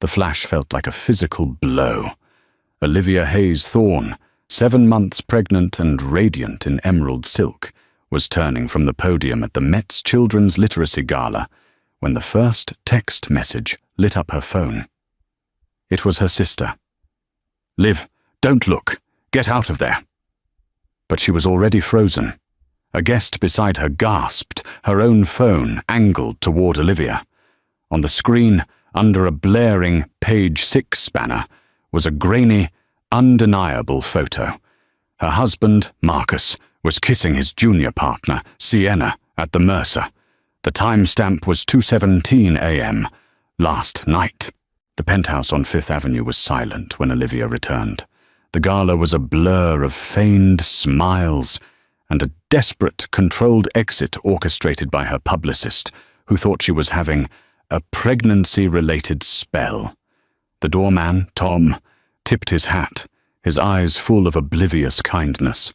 The flash felt like a physical blow. Olivia Hayes Thorne, 7 months pregnant and radiant in emerald silk, was turning from the podium at the Met's Children's Literacy Gala when the first text message lit up her phone. It was her sister. "Liv, don't look. Get out of there." But she was already frozen. A guest beside her gasped, her own phone angled toward Olivia. On the screen, under a blaring page 6 banner, was a grainy, undeniable photo. Her husband, Marcus, was kissing his junior partner, Sienna, at the Mercer. The timestamp was 2:17 a.m. last night. The penthouse on Fifth Avenue was silent when Olivia returned. The gala was a blur of feigned smiles and a desperate, controlled exit orchestrated by her publicist, who thought she was having a pregnancy-related spell. The doorman, Tom, tipped his hat, his eyes full of oblivious kindness.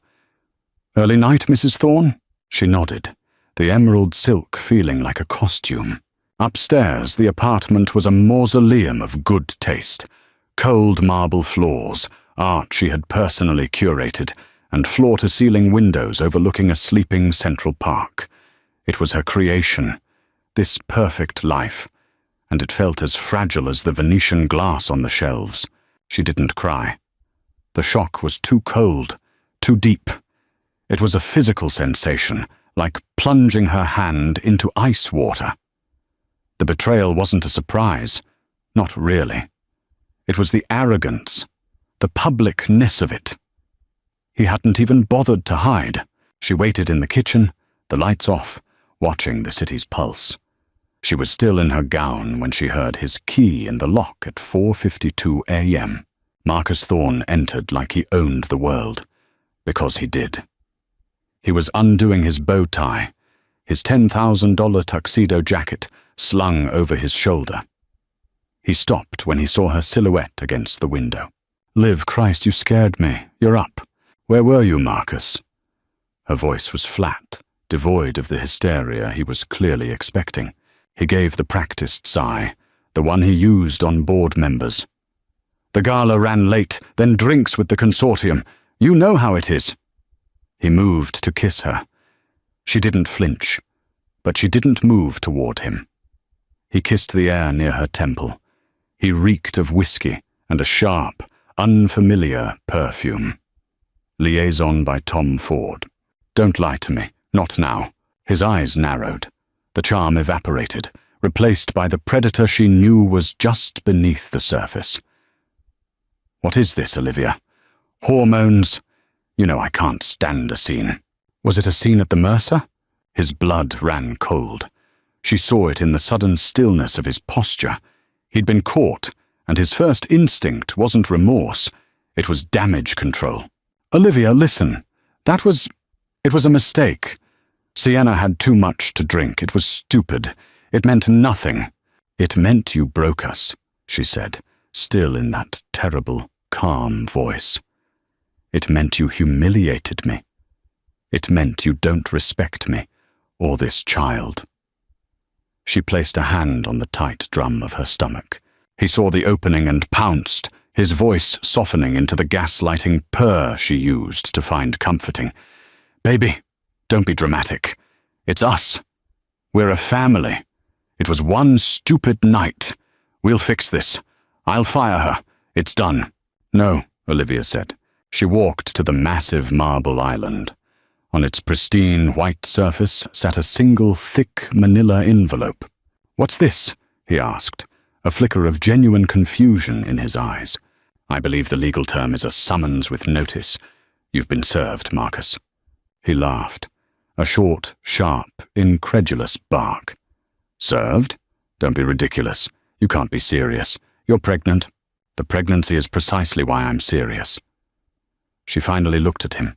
"Early night, Mrs. Thorne?" She nodded, the emerald silk feeling like a costume. Upstairs, the apartment was a mausoleum of good taste. Cold marble floors, art she had personally curated, and floor-to-ceiling windows overlooking a sleeping Central Park. It was her creation, this perfect life, and it felt as fragile as the Venetian glass on the shelves. She didn't cry. The shock was too cold, too deep. It was a physical sensation, like plunging her hand into ice water. The betrayal wasn't a surprise. Not really. It was the arrogance, the publicness of it. He hadn't even bothered to hide. She waited in the kitchen, the lights off, watching the city's pulse. She was still in her gown when she heard his key in the lock at 4:52 a.m. Marcus Thorne entered like he owned the world, because he did. He was undoing his bow tie, his $10,000 tuxedo jacket slung over his shoulder. He stopped when he saw her silhouette against the window. "Liv, Christ, you scared me. You're up. Where were you, Marcus?" Her voice was flat, devoid of the hysteria he was clearly expecting. He gave the practiced sigh, the one he used on board members. "The gala ran late, then drinks with the consortium. You know how it is." He moved to kiss her. She didn't flinch, but she didn't move toward him. He kissed the air near her temple. He reeked of whiskey and a sharp, unfamiliar perfume. Liaison by Tom Ford. "Don't lie to me. Not now." His eyes narrowed. The charm evaporated, replaced by the predator she knew was just beneath the surface. "What is this, Olivia? Hormones? You know I can't stand a scene." Was it a scene at the Mercer? His blood ran cold. She saw it in the sudden stillness of his posture. He'd been caught, and his first instinct wasn't remorse. It was damage control. "Olivia, listen. It was a mistake. Sienna had too much to drink. It was stupid. It meant nothing." "It meant you broke us," she said, still in that terrible, calm voice. "It meant you humiliated me. It meant you don't respect me, or this child." She placed a hand on the tight drum of her stomach. He saw the opening and pounced, his voice softening into the gaslighting purr she used to find comforting. "Baby, don't be dramatic. It's us. We're a family. It was one stupid night. We'll fix this. I'll fire her. It's done." "No," Olivia said. She walked to the massive marble island. On its pristine white surface sat a single thick manila envelope. "What's this?" he asked, a flicker of genuine confusion in his eyes. "I believe the legal term is a summons with notice. You've been served, Marcus." He laughed, a short, sharp, incredulous bark. "Served? Don't be ridiculous. You can't be serious. You're pregnant. The pregnancy is precisely why I'm serious." She finally looked at him,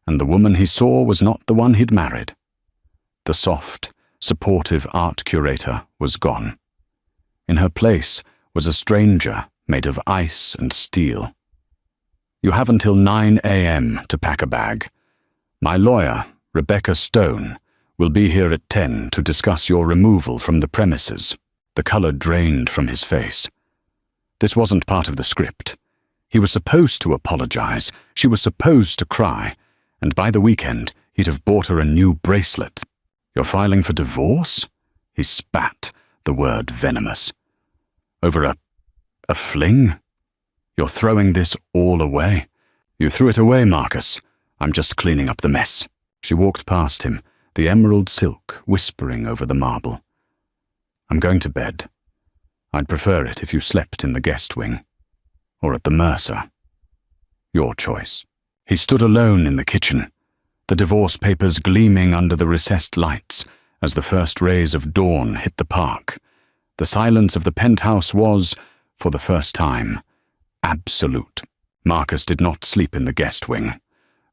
and the woman he saw was not the one he'd married. The soft, supportive art curator was gone. In her place was a stranger made of ice and steel. "You have until 9 a.m. to pack a bag. My lawyer, Rebecca Stone, will be here at 10 to discuss your removal from the premises." The color drained from his face. This wasn't part of the script. He was supposed to apologize, she was supposed to cry, and by the weekend he'd have bought her a new bracelet. You're filing for divorce? He spat, the word venomous. Over a fling? You're throwing this all away? You threw it away, Marcus. I'm just cleaning up the mess. She walked past him, the emerald silk whispering over the marble. I'm going to bed. I'd prefer it if you slept in the guest wing. Or at the Mercer. Your choice. He stood alone in the kitchen, the divorce papers gleaming under the recessed lights as the first rays of dawn hit the park. The silence of the penthouse was, for the first time, absolute. Marcus did not sleep in the guest wing.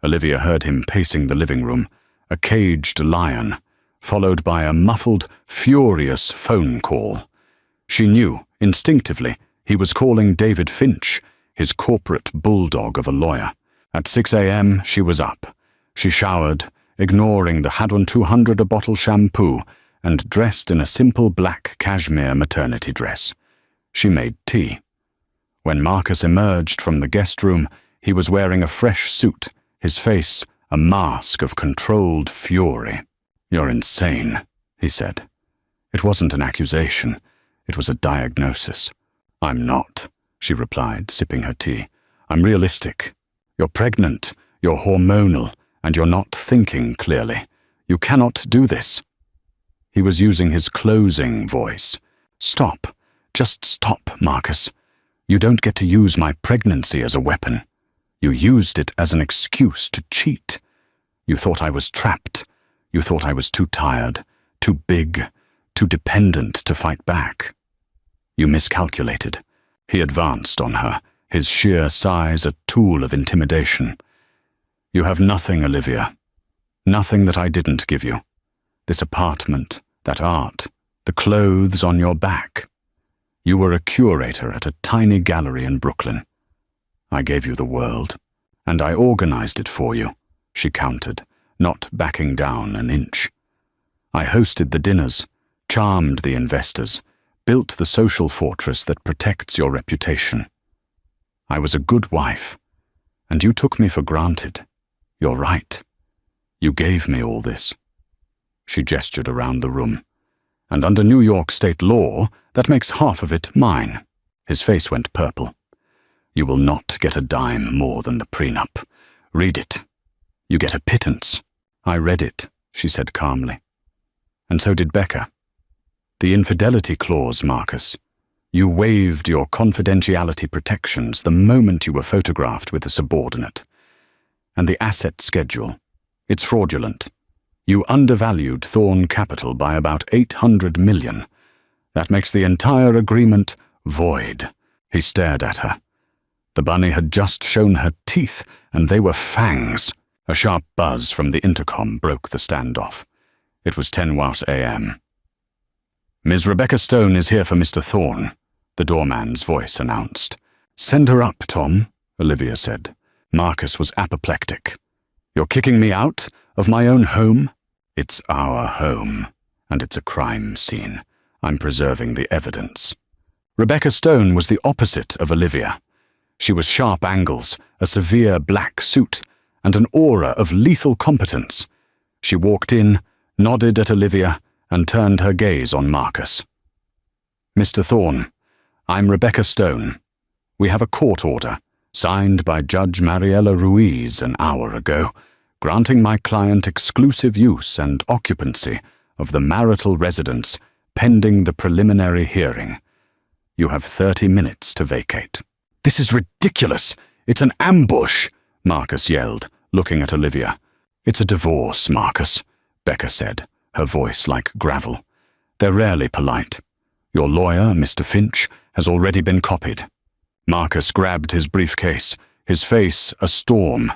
Olivia heard him pacing the living room, a caged lion, followed by a muffled, furious phone call. She knew, instinctively, he was calling David Finch, his corporate bulldog of a lawyer. At 6 a.m. she was up. She showered, ignoring the Hadron 200 a bottle shampoo, and dressed in a simple black cashmere maternity dress. She made tea. When Marcus emerged from the guest room, he was wearing a fresh suit, his face a mask of controlled fury. You're insane, he said. It wasn't an accusation. It was a diagnosis. I'm not, she replied, sipping her tea. I'm realistic. You're pregnant, you're hormonal, and you're not thinking clearly. You cannot do this. He was using his closing voice. Stop. Just stop, Marcus. You don't get to use my pregnancy as a weapon. You used it as an excuse to cheat. You thought I was trapped. You thought I was too tired, too big, too dependent to fight back. You miscalculated. He advanced on her, his sheer size a tool of intimidation. You have nothing, Olivia. Nothing that I didn't give you. This apartment, that art, the clothes on your back. You were a curator at a tiny gallery in Brooklyn. I gave you the world, and I organized it for you, she countered, not backing down an inch. I hosted the dinners, charmed the investors, built the social fortress that protects your reputation. I was a good wife, and you took me for granted. You're right. You gave me all this. She gestured around the room. And under New York state law, that makes half of it mine. His face went purple. You will not get a dime more than the prenup. Read it. You get a pittance. I read it, she said calmly. And so did Becca. The infidelity clause, Marcus. You waived your confidentiality protections the moment you were photographed with a subordinate. And the asset schedule. It's fraudulent. You undervalued Thorn Capital by about $800 million. That makes the entire agreement void. He stared at her. The bunny had just shown her teeth, and they were fangs. A sharp buzz from the intercom broke the standoff. It was 10 a.m. Ms. Rebecca Stone is here for Mr. Thorn, the doorman's voice announced. Send her up, Tom, Olivia said. Marcus was apoplectic. You're kicking me out of my own home? It's our home, and it's a crime scene. I'm preserving the evidence. Rebecca Stone was the opposite of Olivia. She was sharp angles, a severe black suit, and an aura of lethal competence. She walked in, nodded at Olivia, and turned her gaze on Marcus. Mr. Thorn, I'm Rebecca Stone. We have a court order, signed by Judge Mariela Ruiz an hour ago, granting my client exclusive use and occupancy of the marital residence pending the preliminary hearing. You have 30 minutes to vacate. This is ridiculous. It's an ambush, Marcus yelled, looking at Olivia. It's a divorce, Marcus, Becca said, her voice like gravel. They're rarely polite. Your lawyer, Mr. Finch, has already been copied. Marcus grabbed his briefcase, his face a storm.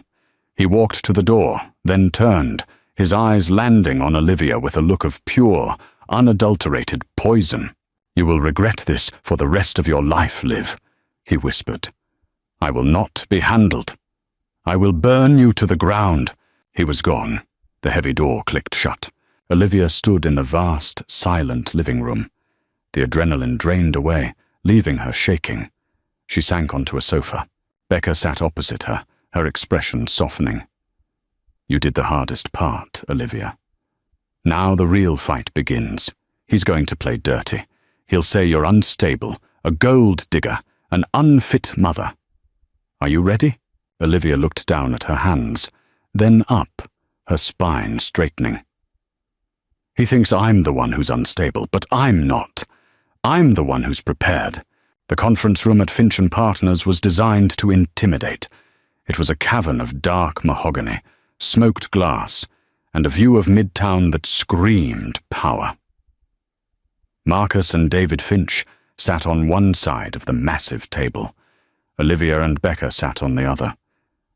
He walked to the door, then turned, his eyes landing on Olivia with a look of pure, unadulterated poison. You will regret this for the rest of your life, Liv, he whispered. I will not be handled. I will burn you to the ground. He was gone. The heavy door clicked shut. Olivia stood in the vast, silent living room. The adrenaline drained away, leaving her shaking. She sank onto a sofa. Becca sat opposite her, her expression softening. You did the hardest part, Olivia. Now the real fight begins. He's going to play dirty. He'll say you're unstable, a gold digger, an unfit mother. Are you ready? Olivia looked down at her hands, then up, her spine straightening. He thinks I'm the one who's unstable, but I'm not. I'm the one who's prepared. The conference room at Finch & Partners was designed to intimidate. It was a cavern of dark mahogany, smoked glass, and a view of Midtown that screamed power. Marcus and David Finch sat on one side of the massive table. Olivia and Becca sat on the other.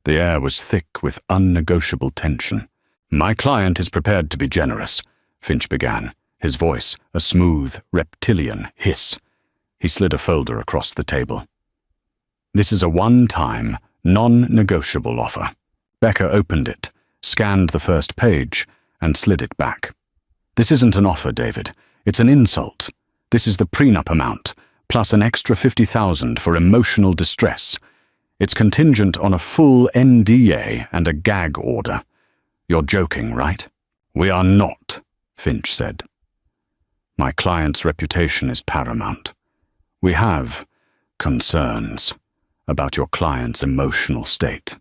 The air was thick with unnegotiable tension. My client is prepared to be generous, Finch began, his voice a smooth, reptilian hiss. He slid a folder across the table. This is a one-time, non-negotiable offer. Becca opened it, scanned the first page, and slid it back. This isn't an offer, David. It's an insult. This is the prenup amount, plus an extra $50,000 for emotional distress. It's contingent on a full NDA and a gag order. You're joking, right? We are not, Finch said. My client's reputation is paramount. We have concerns about your client's emotional state.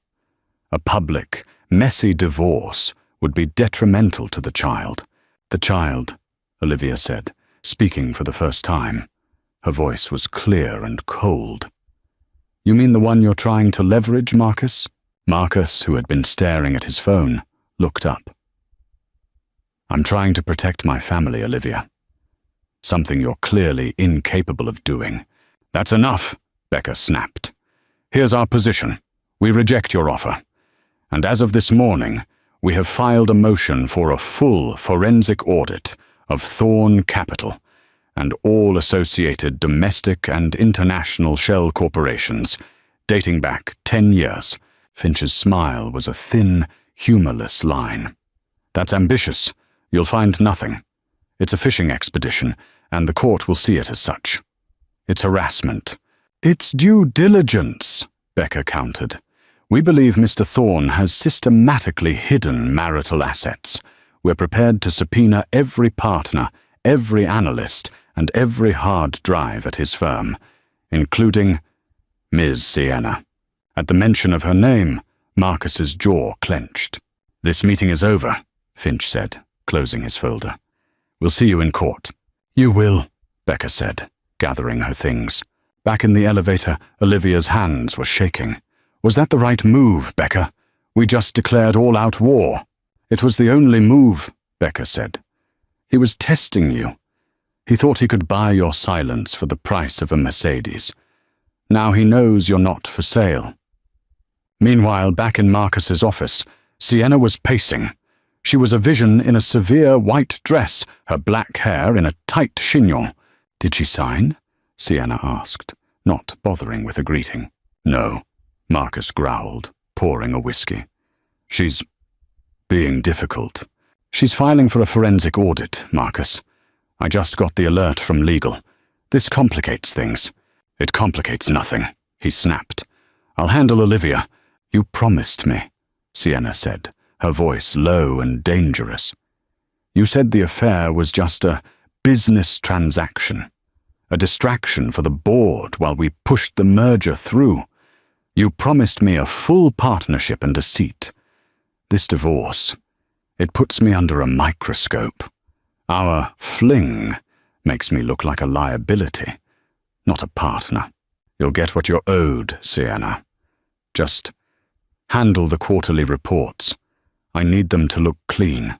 A public, messy divorce would be detrimental to the child. The child, Olivia said, speaking for the first time. Her voice was clear and cold. You mean the one you're trying to leverage, Marcus? Marcus, who had been staring at his phone, looked up. I'm trying to protect my family, Olivia. Something you're clearly incapable of doing. That's enough, Becca snapped. Here's our position. We reject your offer. And as of this morning, we have filed a motion for a full forensic audit of Thorn Capital and all associated domestic and international shell corporations, dating back 10 years. Finch's smile was a thin, humorless line. That's ambitious. You'll find nothing. It's a fishing expedition, and the court will see it as such. It's harassment. It's due diligence, Becca countered. We believe Mr. Thorn has systematically hidden marital assets. We're prepared to subpoena every partner, every analyst, and every hard drive at his firm, including Ms. Sienna. At the mention of her name, Marcus's jaw clenched. This meeting is over, Finch said, closing his folder. We'll see you in court. You will, Becca said, gathering her things. Back in the elevator, Olivia's hands were shaking. Was that the right move, Becca? We just declared all-out war. It was the only move, Becca said. He was testing you. He thought he could buy your silence for the price of a Mercedes. Now he knows you're not for sale. Meanwhile, back in Marcus's office, Sienna was pacing. She was a vision in a severe white dress, her black hair in a tight chignon. Did she sign? Sienna asked, not bothering with a greeting. No, Marcus growled, pouring a whiskey. She's being difficult. She's filing for a forensic audit, Marcus. I just got the alert from legal. This complicates things. It complicates nothing, he snapped. I'll handle Olivia. You promised me, Sienna said, her voice low and dangerous. You said the affair was just a business transaction, a distraction for the board while we pushed the merger through. You promised me a full partnership and a seat. This divorce, it puts me under a microscope. Our fling makes me look like a liability, not a partner. You'll get what you're owed, Sienna. Just handle the quarterly reports. I need them to look clean.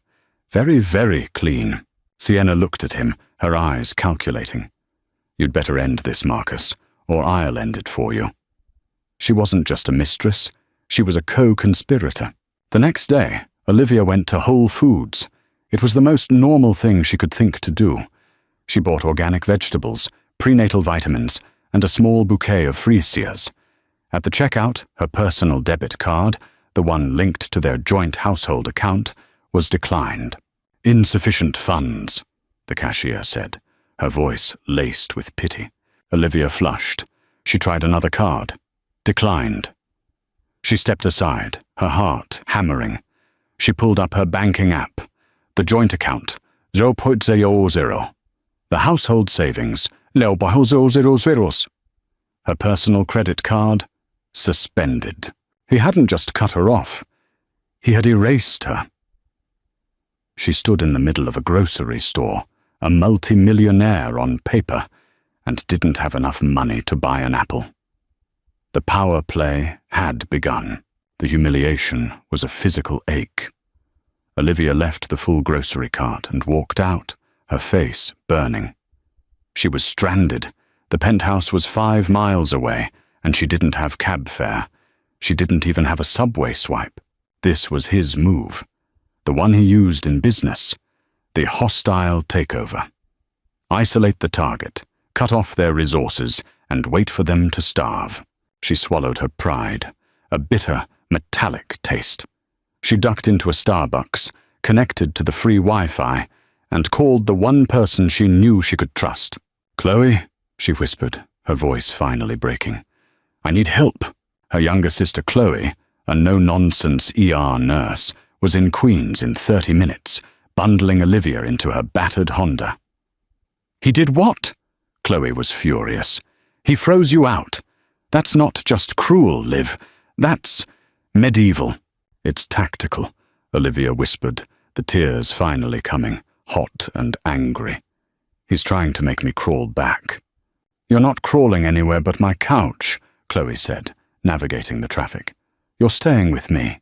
Very, very clean. Sienna looked at him, her eyes calculating. You'd better end this, Marcus, or I'll end it for you. She wasn't just a mistress. She was a co-conspirator. The next day, Olivia went to Whole Foods. It was the most normal thing she could think to do. She bought organic vegetables, prenatal vitamins, and a small bouquet of freesias. At the checkout, her personal debit card, the one linked to their joint household account, was declined. Insufficient funds, the cashier said, her voice laced with pity. Olivia flushed. She tried another card. Declined. She stepped aside, her heart hammering. She pulled up her banking app. The joint account, 0.00. The household savings, 0.000. Her personal credit card, suspended. He hadn't just cut her off. He had erased her. She stood in the middle of a grocery store, a multi-millionaire on paper, and didn't have enough money to buy an apple. The power play had begun. The humiliation was a physical ache. Olivia left the full grocery cart and walked out, her face burning. She was stranded. The penthouse was 5 miles away, and she didn't have cab fare. She didn't even have a subway swipe. This was his move, the one he used in business, the hostile takeover. Isolate the target, cut off their resources, and wait for them to starve. She swallowed her pride, a bitter, metallic taste. She ducked into a Starbucks, connected to the free Wi-Fi, and called the one person she knew she could trust. "Chloe," she whispered, her voice finally breaking. "I need help." Her younger sister Chloe, a no-nonsense ER nurse, was in Queens in 30 minutes, bundling Olivia into her battered Honda. "He did what?" Chloe was furious. "He froze you out. That's not just cruel, Liv. That's medieval." "It's tactical," Olivia whispered, the tears finally coming, hot and angry. "He's trying to make me crawl back." "You're not crawling anywhere but my couch," Chloe said, navigating the traffic. "You're staying with me."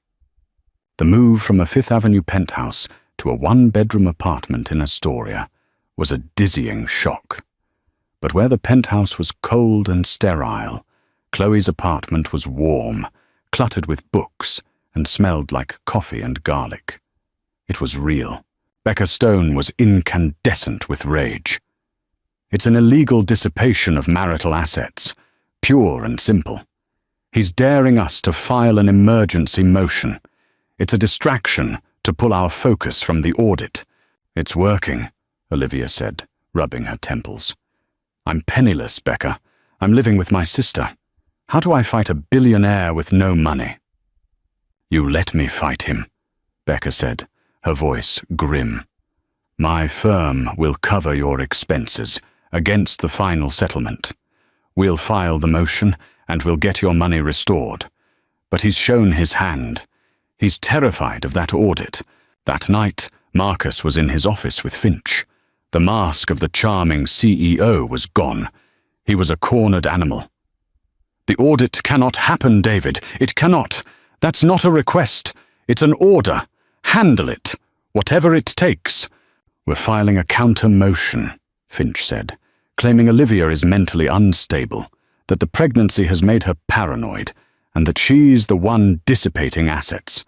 The move from a Fifth Avenue penthouse to a one-bedroom apartment in Astoria was a dizzying shock. But where the penthouse was cold and sterile, Chloe's apartment was warm, cluttered with books, and smelled like coffee and garlic. It was real. Becca Stone was incandescent with rage. It's an illegal dissipation of marital assets, pure and simple. He's daring us to file an emergency motion. It's a distraction to pull our focus from the audit. "It's working," Olivia said, rubbing her temples. "I'm penniless, Becca. I'm living with my sister. How do I fight a billionaire with no money?" "You let me fight him," Becca said, her voice grim. "My firm will cover your expenses against the final settlement. We'll file the motion and we'll get your money restored. But he's shown his hand. He's terrified of that audit. That night, Marcus was in his office with Finch. The mask of the charming CEO was gone. He was a cornered animal. The audit cannot happen, David. It cannot. That's not a request. It's an order. Handle it. Whatever it takes. We're filing a counter motion, Finch said, claiming Olivia is mentally unstable, that the pregnancy has made her paranoid, and that she's the one dissipating assets.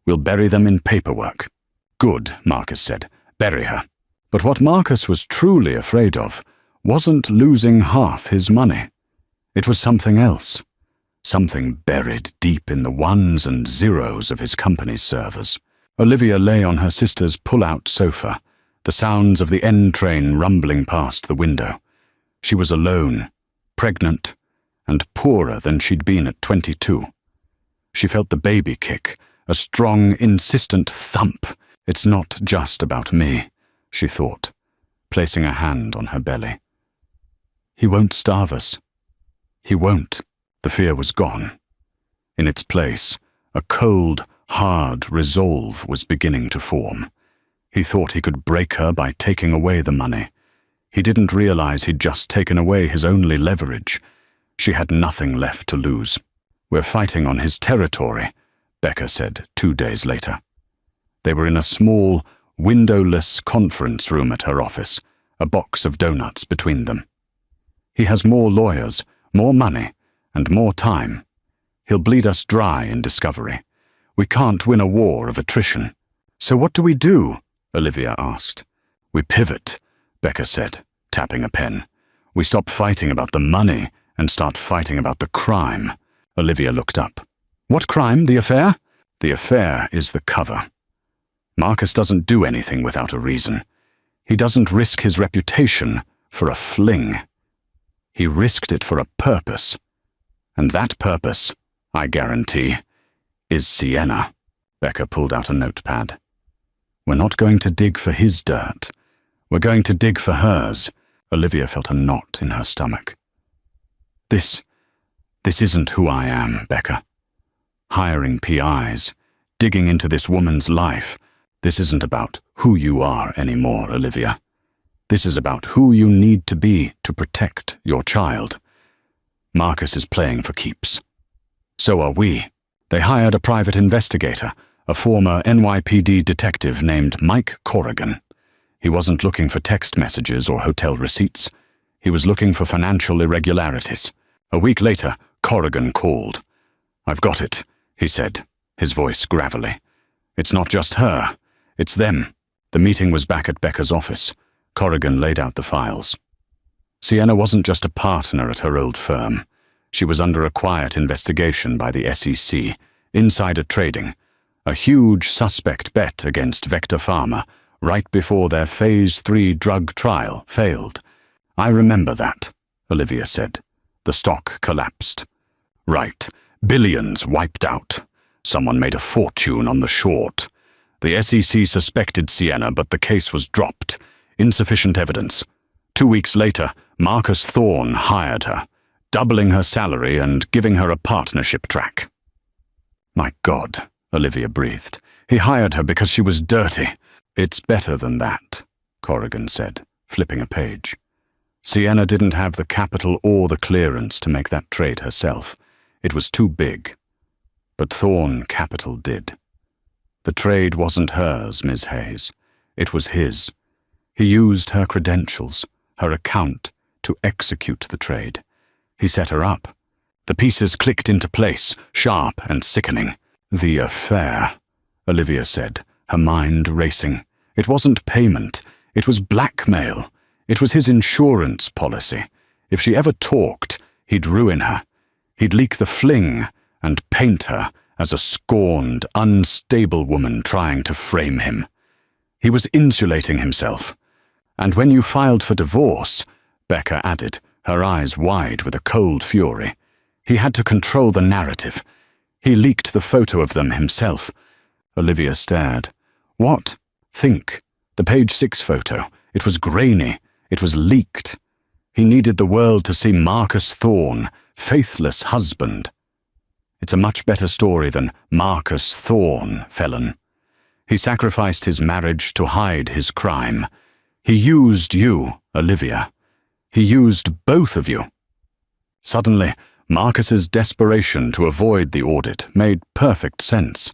We'll bury them in paperwork. Good, Marcus said. Bury her. But what Marcus was truly afraid of wasn't losing half his money. It was something else. Something buried deep in the ones and zeros of his company's servers. Olivia lay on her sister's pull-out sofa, the sounds of the N train rumbling past the window. She was alone, pregnant, and poorer than she'd been at 22. She felt the baby kick, a strong, insistent thump. It's not just about me, she thought, placing a hand on her belly. He won't starve us. He won't. The fear was gone. In its place, a cold, hard resolve was beginning to form. He thought he could break her by taking away the money. He didn't realize he'd just taken away his only leverage. She had nothing left to lose. We're fighting on his territory, Becca said 2 days later. They were in a small, windowless conference room at her office, a box of donuts between them. He has more lawyers, more money, and more time. He'll bleed us dry in discovery. We can't win a war of attrition. So what do we do? Olivia asked. We pivot, Becca said, tapping a pen. We stop fighting about the money and start fighting about the crime. Olivia looked up. What crime? The affair? The affair is the cover. Marcus doesn't do anything without a reason. He doesn't risk his reputation for a fling. He risked it for a purpose. And that purpose, I guarantee, is Sienna. Becca pulled out a notepad. We're not going to dig for his dirt. We're going to dig for hers. Olivia felt a knot in her stomach. This isn't who I am, Becca. Hiring PIs, digging into this woman's life, this isn't about who you are anymore, Olivia. This is about who you need to be to protect your child. Marcus is playing for keeps. So are we. They hired a private investigator, a former NYPD detective named Mike Corrigan. He wasn't looking for text messages or hotel receipts. He was looking for financial irregularities. A week later, Corrigan called. I've got it, he said, his voice gravelly. It's not just her. It's them. The meeting was back at Becca's office. Corrigan laid out the files. Sienna wasn't just a partner at her old firm. She was under a quiet investigation by the SEC, insider trading, a huge suspect bet against Vector Pharma right before their Phase 3 drug trial failed. I remember that, Olivia said. The stock collapsed. Right. Billions wiped out. Someone made a fortune on the short. The SEC suspected Sienna, but the case was dropped. Insufficient evidence. 2 weeks later, Marcus Thorne hired her, doubling her salary and giving her a partnership track. My God, Olivia breathed. He hired her because she was dirty. It's better than that, Corrigan said, flipping a page. Sienna didn't have the capital or the clearance to make that trade herself. It was too big. But Thorne Capital did. The trade wasn't hers, Ms. Hayes. It was his. He used her credentials, her account, to execute the trade. He set her up. The pieces clicked into place, sharp and sickening. The affair, Olivia said, her mind racing. It wasn't payment. It was blackmail. It was his insurance policy. If she ever talked, he'd ruin her. He'd leak the fling and paint her as a scorned, unstable woman trying to frame him. He was insulating himself. And when you filed for divorce, Becca added, her eyes wide with a cold fury, he had to control the narrative. He leaked the photo of them himself. Olivia stared. What? Think. The page 6 photo. It was grainy. It was leaked. He needed the world to see Marcus Thorne, faithless husband. It's a much better story than Marcus Thorne, felon. He sacrificed his marriage to hide his crime. He used you, Olivia. He used both of you. Suddenly, Marcus's desperation to avoid the audit made perfect sense.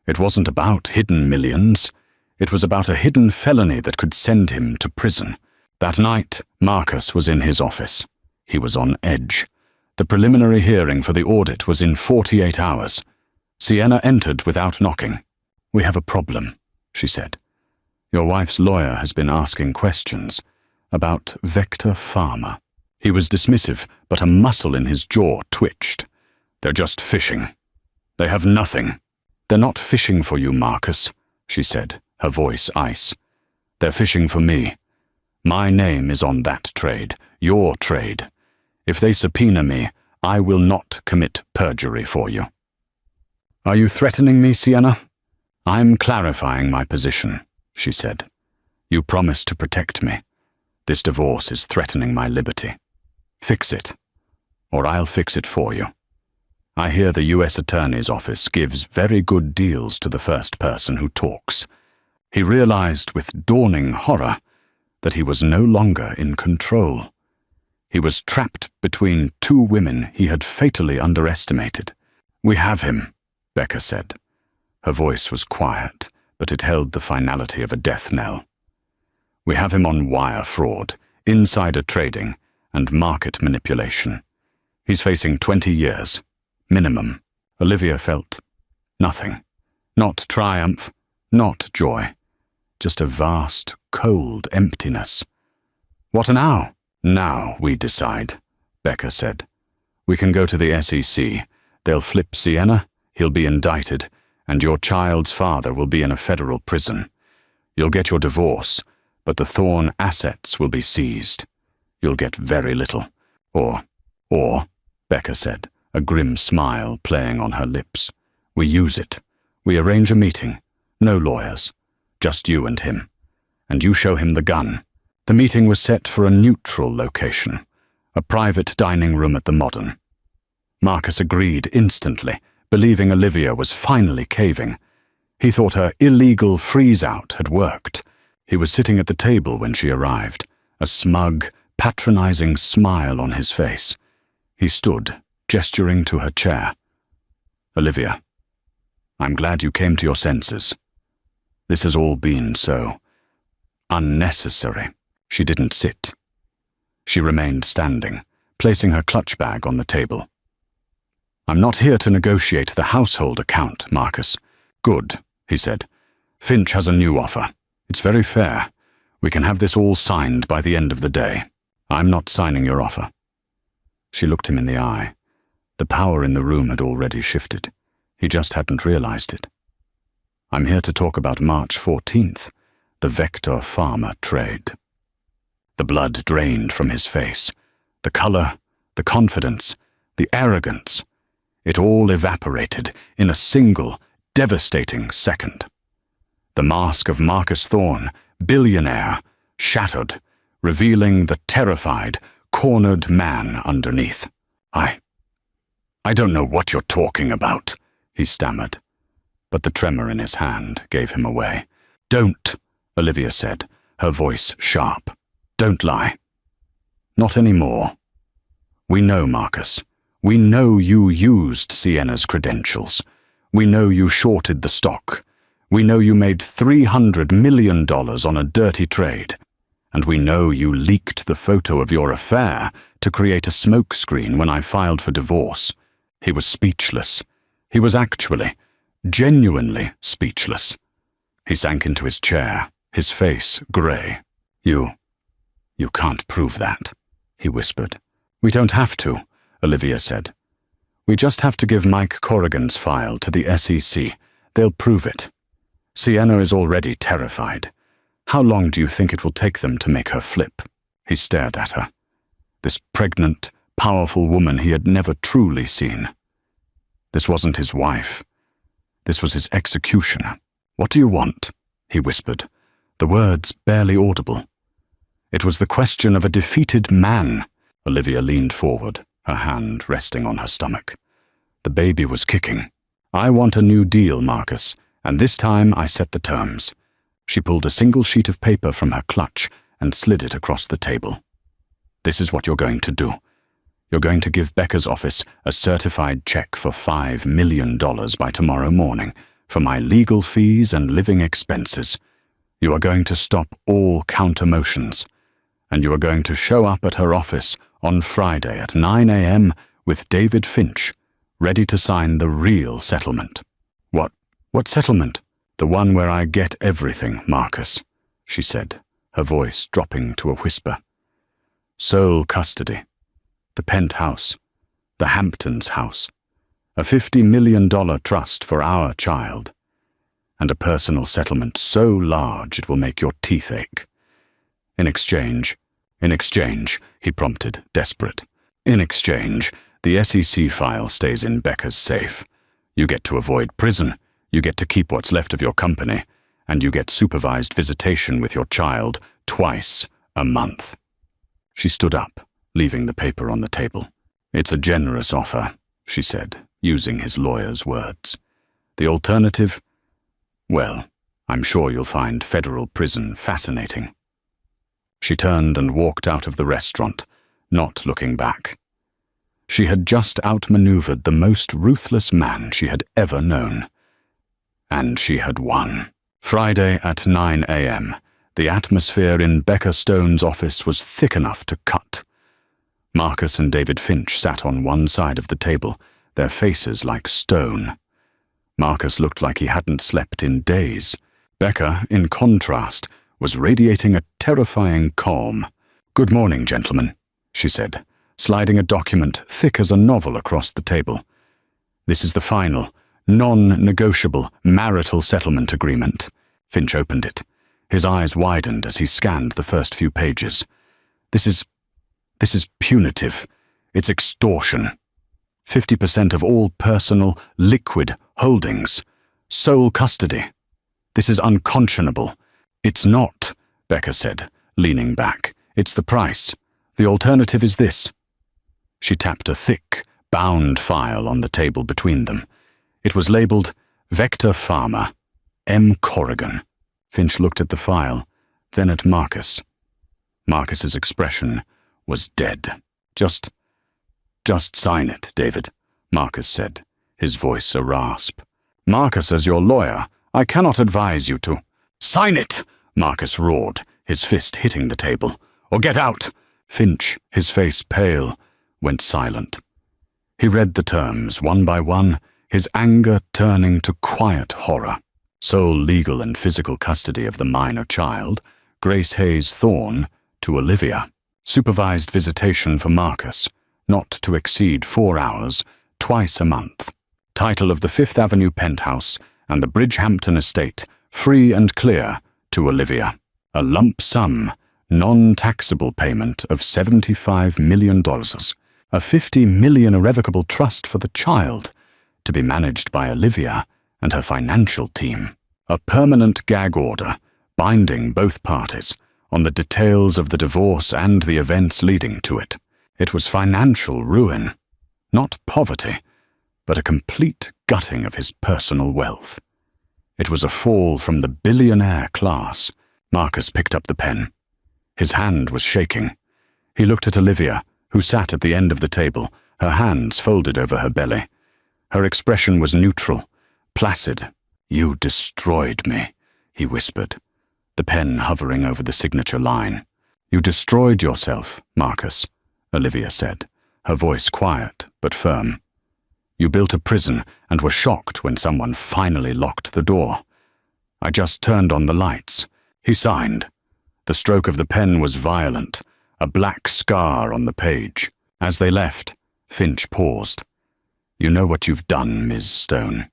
It wasn't about hidden millions. It was about a hidden felony that could send him to prison. That night, Marcus was in his office. He was on edge. The preliminary hearing for the audit was in 48 hours. Sienna entered without knocking. We have a problem, she said. Your wife's lawyer has been asking questions about Vector Pharma. He was dismissive, but a muscle in his jaw twitched. They're just fishing. They have nothing. They're not fishing for you, Marcus, she said, her voice ice. They're fishing for me. My name is on that trade, your trade. If they subpoena me, I will not commit perjury for you. Are you threatening me, Sienna? I'm clarifying my position, she said. You promised to protect me. This divorce is threatening my liberty. Fix it, or I'll fix it for you. I hear the U.S. Attorney's Office gives very good deals to the first person who talks. He realized with dawning horror that he was no longer in control. He was trapped between two women he had fatally underestimated. We have him, Becca said. Her voice was quiet, but it held the finality of a death knell. We have him on wire fraud, insider trading, and market manipulation. He's facing 20 years, minimum. Olivia felt nothing. Not triumph, not joy. Just a vast, cold emptiness. What now? Now we decide, Becca said. We can go to the SEC. They'll flip Sienna, he'll be indicted, and your child's father will be in a federal prison. You'll get your divorce, but the Thorne assets will be seized. You'll get very little. Or, Becca said, a grim smile playing on her lips. "We use it. We arrange a meeting. No lawyers. Just you and him. And you show him the gun." The meeting was set for a neutral location, a private dining room at the Modern. Marcus agreed instantly, believing Olivia was finally caving. He thought her illegal freeze-out had worked. He was sitting at the table when she arrived, a smug, patronizing smile on his face. He stood, gesturing to her chair. "Olivia, I'm glad you came to your senses. This has all been so unnecessary." She didn't sit. She remained standing, placing her clutch bag on the table. "I'm not here to negotiate the household account, Marcus." "Good," he said. "Finch has a new offer. It's very fair. We can have this all signed by the end of the day." "I'm not signing your offer." She looked him in the eye. The power in the room had already shifted. He just hadn't realized it. "I'm here to talk about March 14th, the Vector Pharma trade." The blood drained from his face. The color, the confidence, the arrogance. It all evaporated in a single, devastating second. The mask of Marcus Thorne, billionaire, shattered, revealing the terrified, cornered man underneath. I don't know what you're talking about," he stammered. But the tremor in his hand gave him away. "Don't," Olivia said, her voice sharp. "Don't lie. Not anymore. We know, Marcus. We know you used Sienna's credentials. We know you shorted the stock. We know you made $300 million on a dirty trade. And we know you leaked the photo of your affair to create a smokescreen when I filed for divorce." He was speechless. He was actually, genuinely speechless. He sank into his chair, his face grey. You can't prove that," he whispered. "We don't have to," Olivia said. "We just have to give Mike Corrigan's file to the SEC. They'll prove it. Sienna is already terrified. How long do you think it will take them to make her flip?" He stared at her. This pregnant, powerful woman he had never truly seen. This wasn't his wife. This was his executioner. "What do you want?" he whispered, the words barely audible. It was the question of a defeated man. Olivia leaned forward, her hand resting on her stomach. The baby was kicking. "I want a new deal, Marcus, and this time I set the terms." She pulled a single sheet of paper from her clutch and slid it across the table. "This is what you're going to do. You're going to give Becca's office a certified check for $5 million by tomorrow morning for my legal fees and living expenses. You are going to stop all counter-motions, and you are going to show up at her office on Friday at 9 a.m. with David Finch, ready to sign the real settlement." What settlement?" "The one where I get everything, Marcus," she said, her voice dropping to a whisper. "Sole custody. The penthouse. The Hamptons house. A $50 million trust for our child. And a personal settlement so large it will make your teeth ache. In exchange, he prompted, desperate. In exchange, the SEC file stays in Becca's safe. You get to avoid prison, you get to keep what's left of your company, and you get supervised visitation with your child twice a month." She stood up, leaving the paper on the table. "It's a generous offer," she said, using his lawyer's words. "The alternative? Well, I'm sure you'll find federal prison fascinating." She turned and walked out of the restaurant, not looking back. She had just outmaneuvered the most ruthless man she had ever known. And she had won. Friday at 9 a.m., the atmosphere in Becca Stone's office was thick enough to cut. Marcus and David Finch sat on one side of the table, their faces like stone. Marcus looked like he hadn't slept in days. Becca, in contrast, was radiating a terrifying calm. "Good morning, gentlemen," she said, sliding a document thick as a novel across the table. "This is the final, non-negotiable marital settlement agreement." Finch opened it. His eyes widened as he scanned the first few pages. This is punitive. It's extortion." 50% of all personal, liquid holdings. Sole custody. This is unconscionable. It's not, Becca said, leaning back. It's the price. The alternative is this. She tapped a thick, bound file on the table between them. It was labeled Vector Pharma, M. Corrigan. Finch looked at the file, then at Marcus. Marcus's expression was dead. Just sign it, David, Marcus said, his voice a rasp. Marcus, as your lawyer, I cannot advise you to. Sign it, Marcus roared, his fist hitting the table. Or get out. Finch, his face pale, went silent. He read the terms one by one, his anger turning to quiet horror. Sole legal and physical custody of the minor child, Grace Hayes Thorne, to Olivia. Supervised visitation for Marcus, not to exceed 4 hours, twice a month. Title of the Fifth Avenue penthouse and the Bridgehampton estate, free and clear, to Olivia. A lump sum, non-taxable payment of $75 million. A $50 million irrevocable trust for the child, to be managed by Olivia and her financial team. A permanent gag order, binding both parties, on the details of the divorce and the events leading to it. It was financial ruin, not poverty, but a complete gutting of his personal wealth. It was a fall from the billionaire class. Marcus picked up the pen. His hand was shaking. He looked at Olivia, who sat at the end of the table, her hands folded over her belly. Her expression was neutral, placid. You destroyed me, he whispered, the pen hovering over the signature line. You destroyed yourself, Marcus, Olivia said, her voice quiet but firm. You built a prison and were shocked when someone finally locked the door. I just turned on the lights. He signed. The stroke of the pen was violent, a black scar on the page. As they left, Finch paused. You know what you've done, Ms. Stone.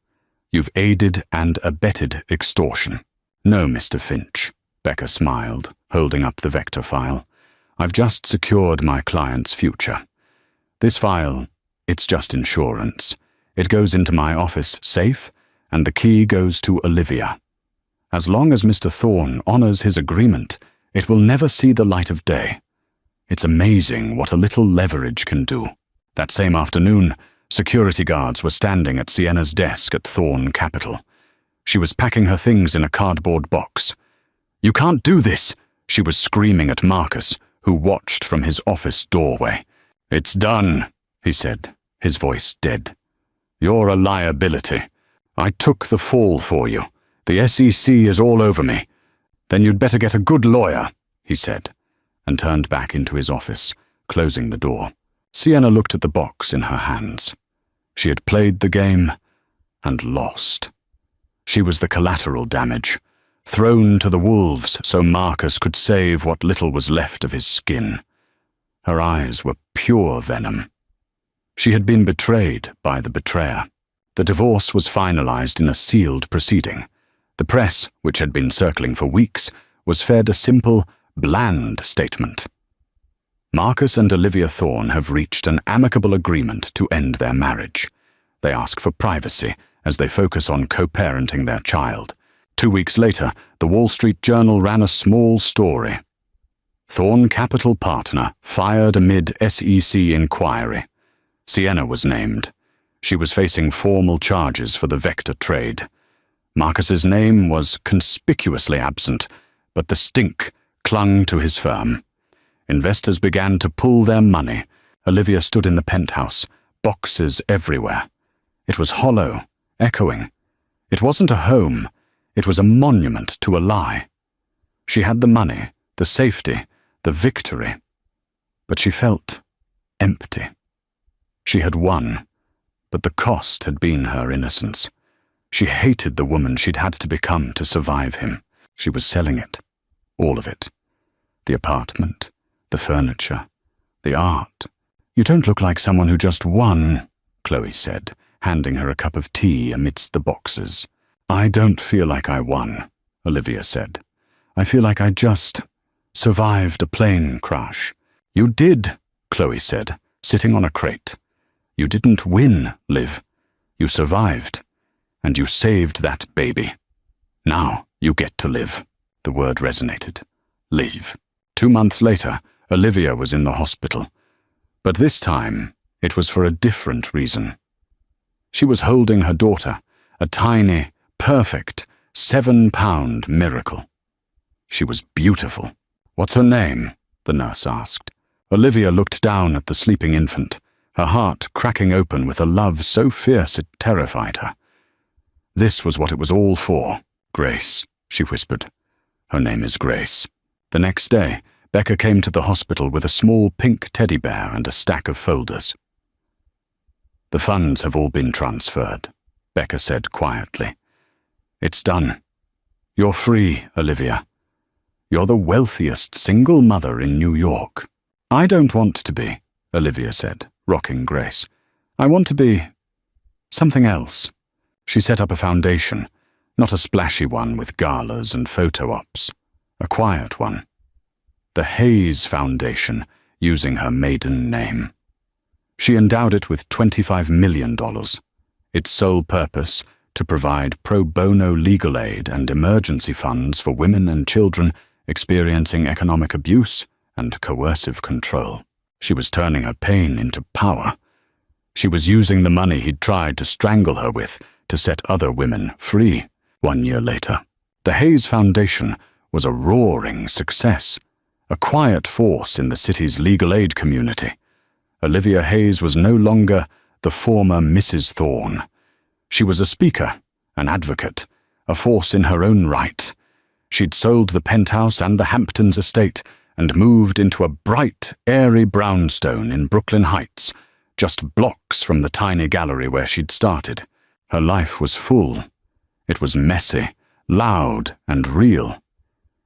You've aided and abetted extortion. No, Mr. Finch, Becca smiled, holding up the vector file. I've just secured my client's future. This file, it's just insurance. It goes into my office safe, and the key goes to Olivia. As long as Mr. Thorne honors his agreement, it will never see the light of day. It's amazing what a little leverage can do. That same afternoon, security guards were standing at Sienna's desk at Thorne Capital. She was packing her things in a cardboard box. You can't do this, she was screaming at Marcus, who watched from his office doorway. It's done, he said, his voice dead. You're a liability. I took the fall for you. The SEC is all over me. Then you'd better get a good lawyer, he said, and turned back into his office, closing the door. Sienna looked at the box in her hands. She had played the game and lost. She was the collateral damage, thrown to the wolves so Marcus could save what little was left of his skin. Her eyes were pure venom. She had been betrayed by the betrayer. The divorce was finalized in a sealed proceeding. The press, which had been circling for weeks, was fed a simple, bland statement. Marcus and Olivia Thorne have reached an amicable agreement to end their marriage. They ask for privacy as they focus on co-parenting their child. 2 weeks later, the Wall Street Journal ran a small story. Thorne Capital partner fired amid SEC inquiry. Sienna was named. She was facing formal charges for the vector trade. Marcus's name was conspicuously absent, but the stink clung to his firm. Investors began to pull their money. Olivia stood in the penthouse, boxes everywhere. It was hollow, echoing. It wasn't a home. It was a monument to a lie. She had the money, the safety, the victory. But she felt empty. She had won, but the cost had been her innocence. She hated the woman she'd had to become to survive him. She was selling it. All of it. The apartment, the furniture, the art. You don't look like someone who just won, Chloe said, handing her a cup of tea amidst the boxes. I don't feel like I won, Olivia said. I feel like I just survived a plane crash. You did, Chloe said, sitting on a crate. You didn't win, Liv. You survived. And you saved that baby. Now you get to live. The word resonated. Leave. 2 months later, Olivia was in the hospital. But this time, it was for a different reason. She was holding her daughter, a tiny, perfect, 7-pound miracle. She was beautiful. "What's her name?" the nurse asked. Olivia looked down at the sleeping infant, her heart cracking open with a love so fierce it terrified her. This was what it was all for. "Grace," she whispered. "Her name is Grace." The next day, Becca came to the hospital with a small pink teddy bear and a stack of folders. "The funds have all been transferred," Becca said quietly. "It's done. You're free, Olivia. You're the wealthiest single mother in New York." "I don't want to be," Olivia said, rocking Grace. "I want to be something else." She set up a foundation, not a splashy one with galas and photo ops, a quiet one. The Hayes Foundation, using her maiden name. She endowed it with $25 million. Its sole purpose, to provide pro bono legal aid and emergency funds for women and children experiencing economic abuse and coercive control. She was turning her pain into power. She was using the money he'd tried to strangle her with to set other women free. 1 year later, the Hayes Foundation was a roaring success, a quiet force in the city's legal aid community. Olivia Hayes was no longer the former Mrs. Thorne. She was a speaker, an advocate, a force in her own right. She'd sold the penthouse and the Hamptons estate and moved into a bright, airy brownstone in Brooklyn Heights, just blocks from the tiny gallery where she'd started. Her life was full. It was messy, loud, and real.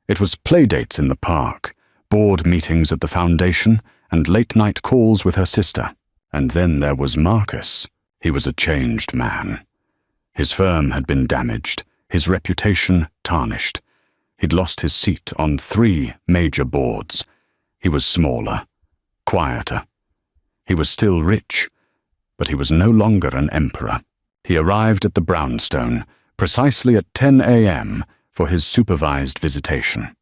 It was playdates in the park, board meetings at the foundation, and late-night calls with her sister. And then there was Marcus. He was a changed man. His firm had been damaged, his reputation tarnished. He'd lost his seat on 3 major boards. He was smaller, quieter. He was still rich, but he was no longer an emperor. He arrived at the brownstone precisely at 10 a.m. for his supervised visitation.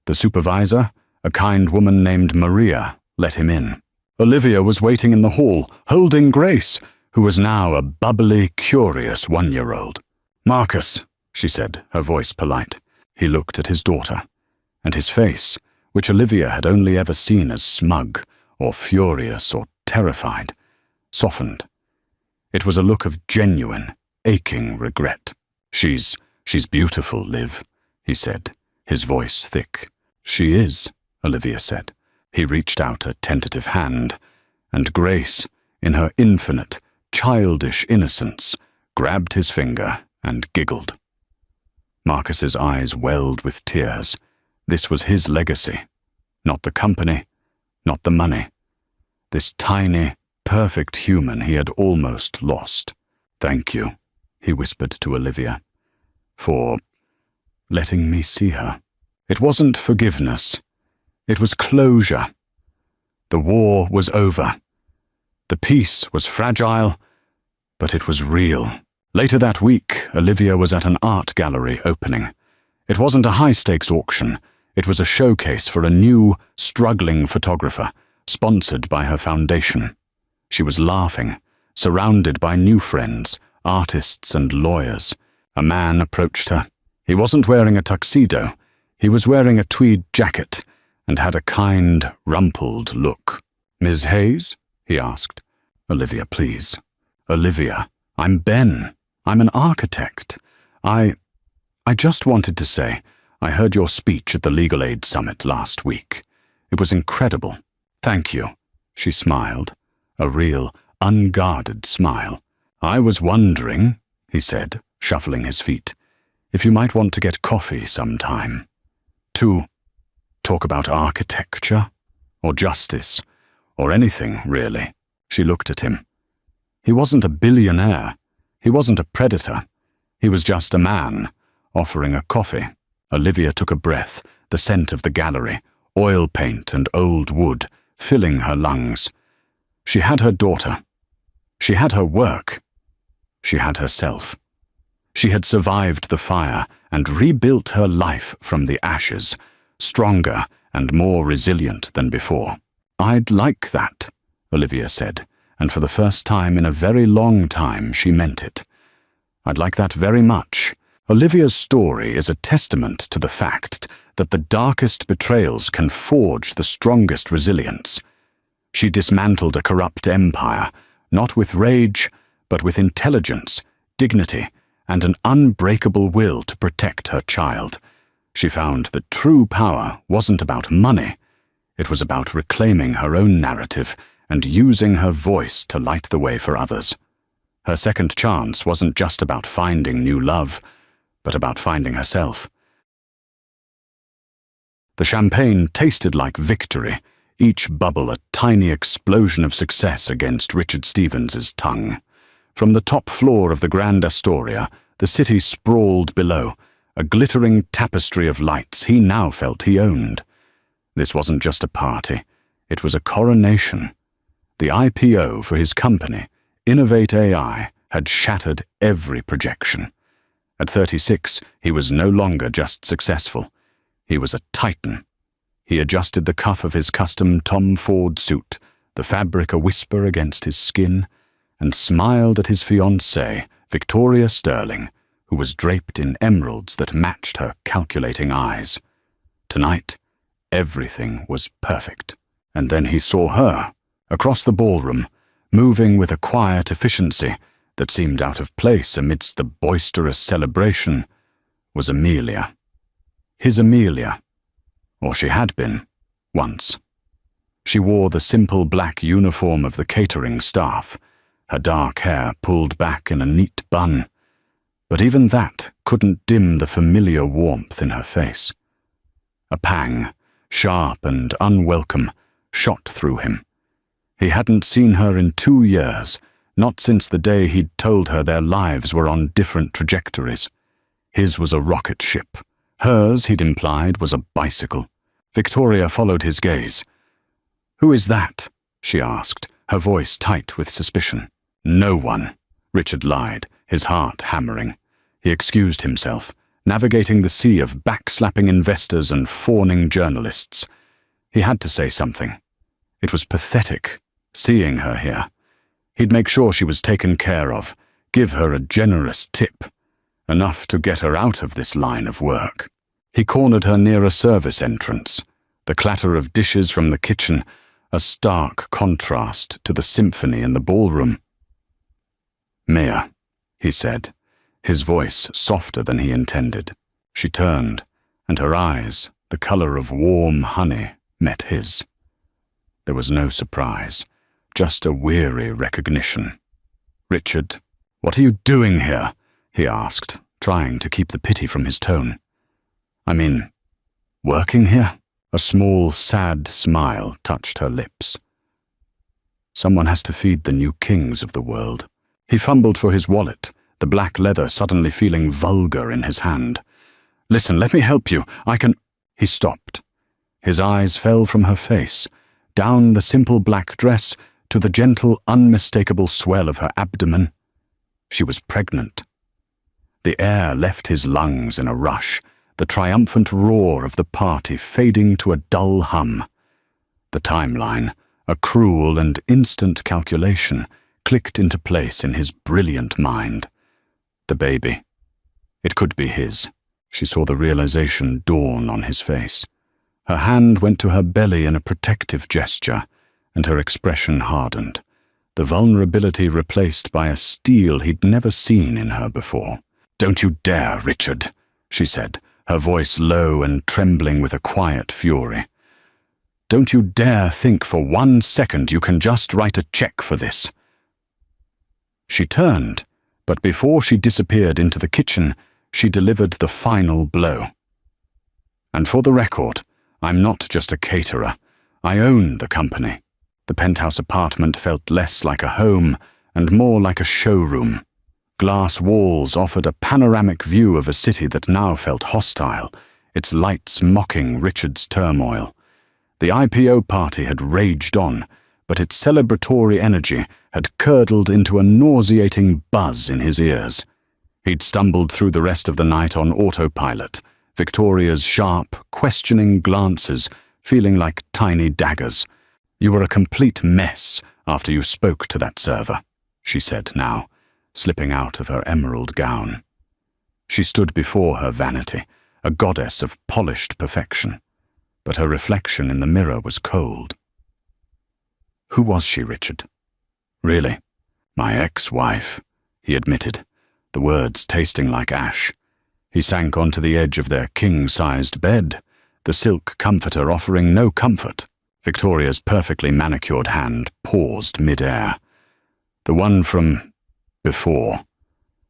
The supervisor, a kind woman named Maria, let him in. Olivia was waiting in the hall, holding Grace, who was now a bubbly, curious 1-year-old. "Marcus," she said, her voice polite. He looked at his daughter, and his face, which Olivia had only ever seen as smug, or furious, or terrified, softened. It was a look of genuine, aching regret. She's beautiful, Liv," he said, his voice thick. "She is," Olivia said. He reached out a tentative hand, and Grace, in her infinite, childish innocence, grabbed his finger and giggled. Marcus's eyes welled with tears. This was his legacy. Not the company, not the money. This tiny, perfect human he had almost lost. "Thank you," he whispered to Olivia, "for letting me see her." It wasn't forgiveness. It was closure. The war was over. The peace was fragile, but it was real. Later that week, Olivia was at an art gallery opening. It wasn't a high-stakes auction. It was a showcase for a new, struggling photographer, sponsored by her foundation. She was laughing, surrounded by new friends, artists and lawyers. A man approached her. He wasn't wearing a tuxedo. He was wearing a tweed jacket and had a kind, rumpled look. "Ms. Hayes?" he asked. "Olivia, please." "Olivia, I'm Ben. I'm an architect. I just wanted to say, I heard your speech at the Legal Aid Summit last week. It was incredible. Thank you." She smiled, a real, unguarded smile. "I was wondering," he said, shuffling his feet, "if you might want to get coffee sometime. To talk about architecture, or justice, or anything, really." She looked at him. He wasn't a billionaire. He wasn't a predator. He was just a man, offering a coffee. Olivia took a breath, the scent of the gallery, oil paint and old wood, filling her lungs. She had her daughter, She had her work. She had herself. She had survived the fire and rebuilt her life from the ashes, stronger and more resilient than before. "I'd like that," Olivia said, and for the first time in a very long time she meant it. "I'd like that very much." Olivia's story is a testament to the fact that the darkest betrayals can forge the strongest resilience. She dismantled a corrupt empire, not with rage, but with intelligence, dignity, and an unbreakable will to protect her child. She found that true power wasn't about money. It was about reclaiming her own narrative and using her voice to light the way for others. Her second chance wasn't just about finding new love, but about finding herself. The champagne tasted like victory, each bubble a tiny explosion of success against Richard Stevens's tongue. From the top floor of the Grand Astoria, the city sprawled below, a glittering tapestry of lights he now felt he owned. This wasn't just a party, it was a coronation. The IPO for his company, Innovate AI, had shattered every projection. At 36, he was no longer just successful. He was a titan. He adjusted the cuff of his custom Tom Ford suit, the fabric a whisper against his skin, and smiled at his fiancée, Victoria Sterling, who was draped in emeralds that matched her calculating eyes. Tonight, everything was perfect. And then he saw her, across the ballroom, moving with a quiet efficiency that seemed out of place amidst the boisterous celebration, was Amelia. His Amelia. Or she had been, once. She wore the simple black uniform of the catering staff, her dark hair pulled back in a neat bun. But even that couldn't dim the familiar warmth in her face. A pang, sharp and unwelcome, shot through him. He hadn't seen her in 2 years, not since the day he'd told her their lives were on different trajectories. His was a rocket ship. Hers, he'd implied, was a bicycle. Victoria followed his gaze. "Who is that?" she asked, her voice tight with suspicion. "No one," Richard lied, his heart hammering. He excused himself, navigating the sea of backslapping investors and fawning journalists. He had to say something. It was pathetic, seeing her here. He'd make sure she was taken care of, give her a generous tip, enough to get her out of this line of work. He cornered her near a service entrance, the clatter of dishes from the kitchen, a stark contrast to the symphony in the ballroom. "Mia," he said, his voice softer than he intended. She turned, and her eyes, the color of warm honey, met his. There was no surprise, just a weary recognition. "Richard, what are you doing here?" he asked, trying to keep the pity from his tone. "I mean, working here?" A small, sad smile touched her lips. "Someone has to feed the new kings of the world." He fumbled for his wallet, the black leather suddenly feeling vulgar in his hand. "Listen, let me help you. I can—" He stopped. His eyes fell from her face, down the simple black dress to the gentle, unmistakable swell of her abdomen. She was pregnant. The air left his lungs in a rush, the triumphant roar of the party fading to a dull hum. The timeline, a cruel and instant calculation, clicked into place in his brilliant mind. The baby. It could be his. She saw the realization dawn on his face. Her hand went to her belly in a protective gesture, and her expression hardened, the vulnerability replaced by a steel he'd never seen in her before. "Don't you dare, Richard," she said, her voice low and trembling with a quiet fury. "Don't you dare think for 1 second you can just write a check for this." She turned, but before she disappeared into the kitchen, she delivered the final blow. "And for the record, I'm not just a caterer. I own the company." The penthouse apartment felt less like a home and more like a showroom. Glass walls offered a panoramic view of a city that now felt hostile, its lights mocking Richard's turmoil. The IPO party had raged on, but its celebratory energy had curdled into a nauseating buzz in his ears. He'd stumbled through the rest of the night on autopilot, Victoria's sharp, questioning glances feeling like tiny daggers. "You were a complete mess after you spoke to that server," she said now, slipping out of her emerald gown. She stood before her vanity, a goddess of polished perfection, but her reflection in the mirror was cold. Who was she, Richard? Really? My ex-wife, he admitted, the words tasting like ash. He sank onto the edge of their king-sized bed, the silk comforter offering no comfort. Victoria's perfectly manicured hand paused mid-air. The one from before,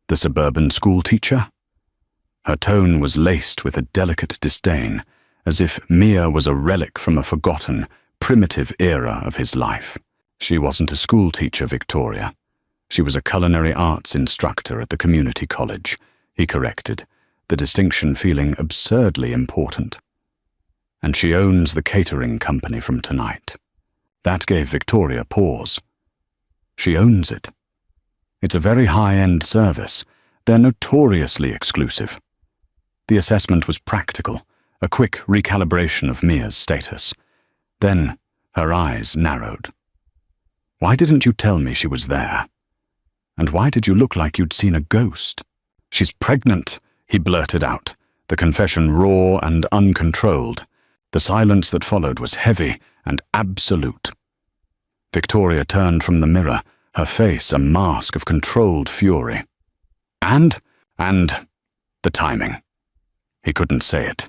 the suburban schoolteacher? Her tone was laced with a delicate disdain, as if Mia was a relic from a forgotten, primitive era of his life. She wasn't a schoolteacher, Victoria. She was a culinary arts instructor at the community college, he corrected, the distinction feeling absurdly important. And she owns the catering company from tonight. That gave Victoria pause. She owns it. It's a very high-end service. They're notoriously exclusive. The assessment was practical, a quick recalibration of Mia's status. Then her eyes narrowed. Why didn't you tell me she was there? And why did you look like you'd seen a ghost? She's pregnant, he blurted out, the confession raw and uncontrolled. The silence that followed was heavy and absolute. Victoria turned from the mirror, her face a mask of controlled fury. And the timing. He couldn't say it.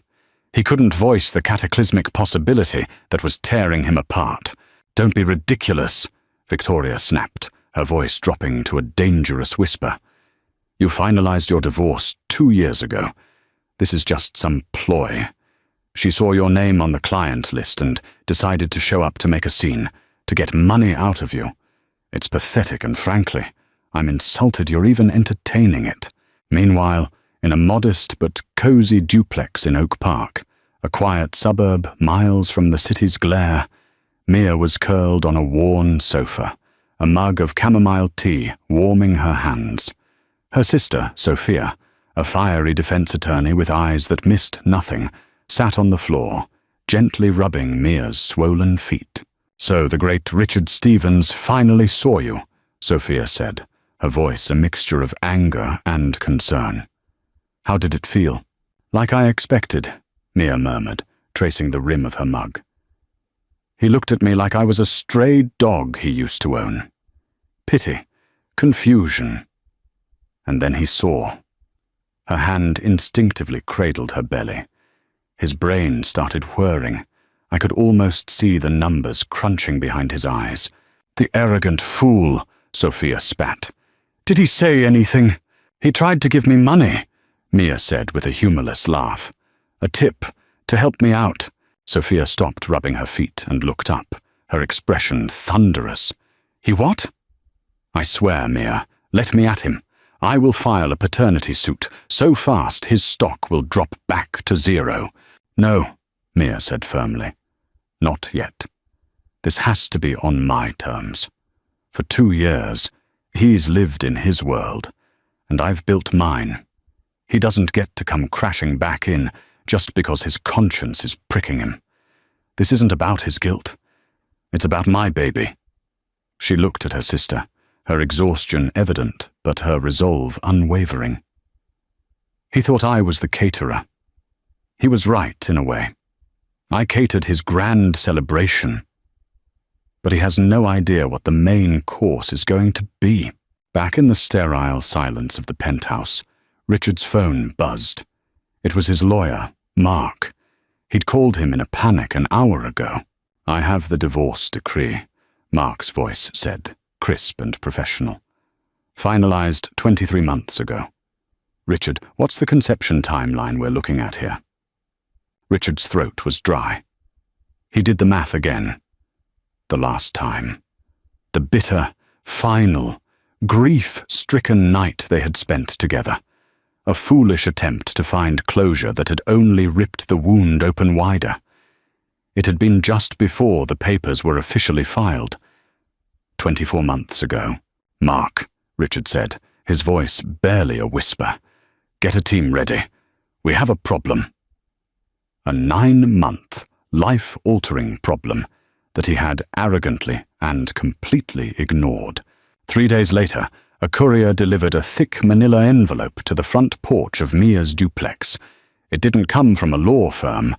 He couldn't voice the cataclysmic possibility that was tearing him apart. Don't be ridiculous, Victoria snapped, her voice dropping to a dangerous whisper. You finalized your divorce 2 years ago. This is just some ploy. She saw your name on the client list and decided to show up to make a scene, to get money out of you. It's pathetic, and frankly, I'm insulted you're even entertaining it. Meanwhile, in a modest but cozy duplex in Oak Park, a quiet suburb miles from the city's glare, Mia was curled on a worn sofa, a mug of chamomile tea warming her hands. Her sister, Sophia, a fiery defense attorney with eyes that missed nothing, sat on the floor, gently rubbing Mia's swollen feet. So the great Richard Stevens finally saw you, Sophia said, her voice a mixture of anger and concern. How did it feel? Like I expected, Mia murmured, tracing the rim of her mug. He looked at me like I was a stray dog he used to own. Pity, confusion. And then he saw. Her hand instinctively cradled her belly. His brain started whirring. I could almost see the numbers crunching behind his eyes. The arrogant fool, Sophia spat. Did he say anything? He tried to give me money, Mia said with a humorless laugh. A tip, to help me out. Sophia stopped rubbing her feet and looked up, her expression thunderous. He what? I swear, Mia, let me at him. I will file a paternity suit so fast his stock will drop back to 0. No, Mia said firmly. Not yet. This has to be on my terms. For 2 years, he's lived in his world, and I've built mine. He doesn't get to come crashing back in just because his conscience is pricking him. This isn't about his guilt. It's about my baby. She looked at her sister, her exhaustion evident, but her resolve unwavering. He thought I was the caterer. He was right, in a way. I catered his grand celebration. But he has no idea what the main course is going to be. Back in the sterile silence of the penthouse, Richard's phone buzzed. It was his lawyer, Mark. He'd called him in a panic an hour ago. I have the divorce decree, Mark's voice said, crisp and professional. Finalized 23 months ago. Richard, what's the conception timeline we're looking at here? Richard's throat was dry. He did the math again. The last time. The bitter, final, grief-stricken night they had spent together. A foolish attempt to find closure that had only ripped the wound open wider. It had been just before the papers were officially filed, 24 months ago. "Mark," Richard said, his voice barely a whisper. "Get a team ready. We have a problem." A 9-month, life-altering problem that he had arrogantly and completely ignored. 3 days later, a courier delivered a thick manila envelope to the front porch of Mia's duplex. It didn't come from a law firm,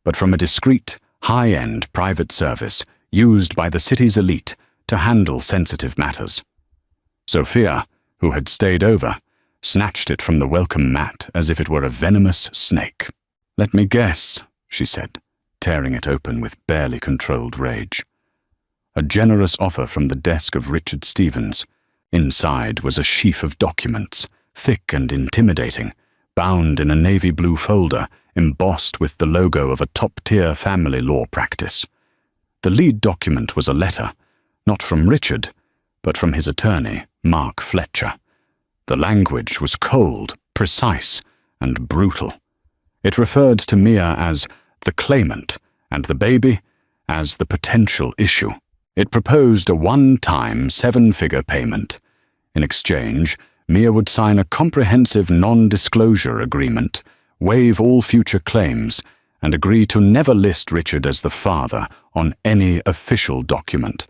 but from a discreet, high-end private service used by the city's elite to handle sensitive matters. Sophia, who had stayed over, snatched it from the welcome mat as if it were a venomous snake. "Let me guess," she said, tearing it open with barely controlled rage. A generous offer from the desk of Richard Stevens. Inside was a sheaf of documents, thick and intimidating, bound in a navy blue folder embossed with the logo of a top-tier family law practice. The lead document was a letter, not from Richard, but from his attorney, Mark Fletcher. The language was cold, precise, and brutal. It referred to Mia as the claimant and the baby as the potential issue. It proposed a one-time 7-figure payment. In exchange, Mia would sign a comprehensive non-disclosure agreement, waive all future claims, and agree to never list Richard as the father on any official document.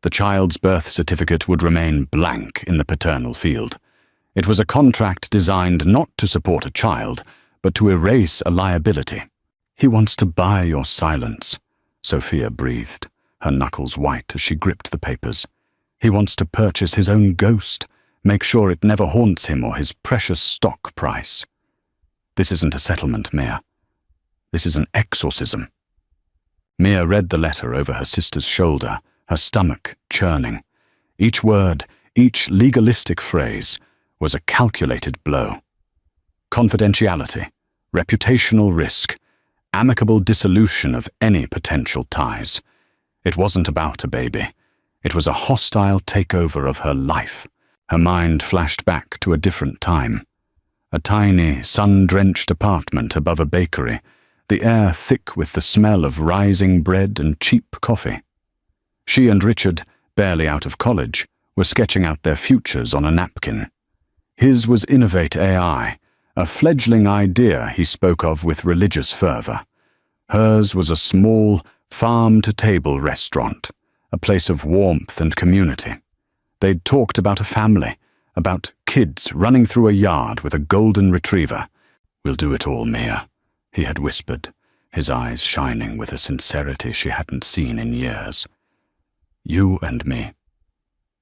The child's birth certificate would remain blank in the paternal field. It was a contract designed not to support a child, but to erase a liability. "He wants to buy your silence," Sophia breathed, her knuckles white as she gripped the papers. "He wants to purchase his own ghost, make sure it never haunts him or his precious stock price. This isn't a settlement, Mia. This is an exorcism." Mia read the letter over her sister's shoulder, her stomach churning. Each word, each legalistic phrase, was a calculated blow. Confidentiality, reputational risk, amicable dissolution of any potential ties. It wasn't about a baby. It was a hostile takeover of her life. Her mind flashed back to a different time. A tiny, sun-drenched apartment above a bakery, the air thick with the smell of rising bread and cheap coffee. She and Richard, barely out of college, were sketching out their futures on a napkin. His was Innovate AI, a fledgling idea he spoke of with religious fervor. Hers was a small, farm-to-table restaurant, a place of warmth and community. They'd talked about a family, about kids running through a yard with a golden retriever. "We'll do it all, Mia," he had whispered, his eyes shining with a sincerity she hadn't seen in years. "You and me.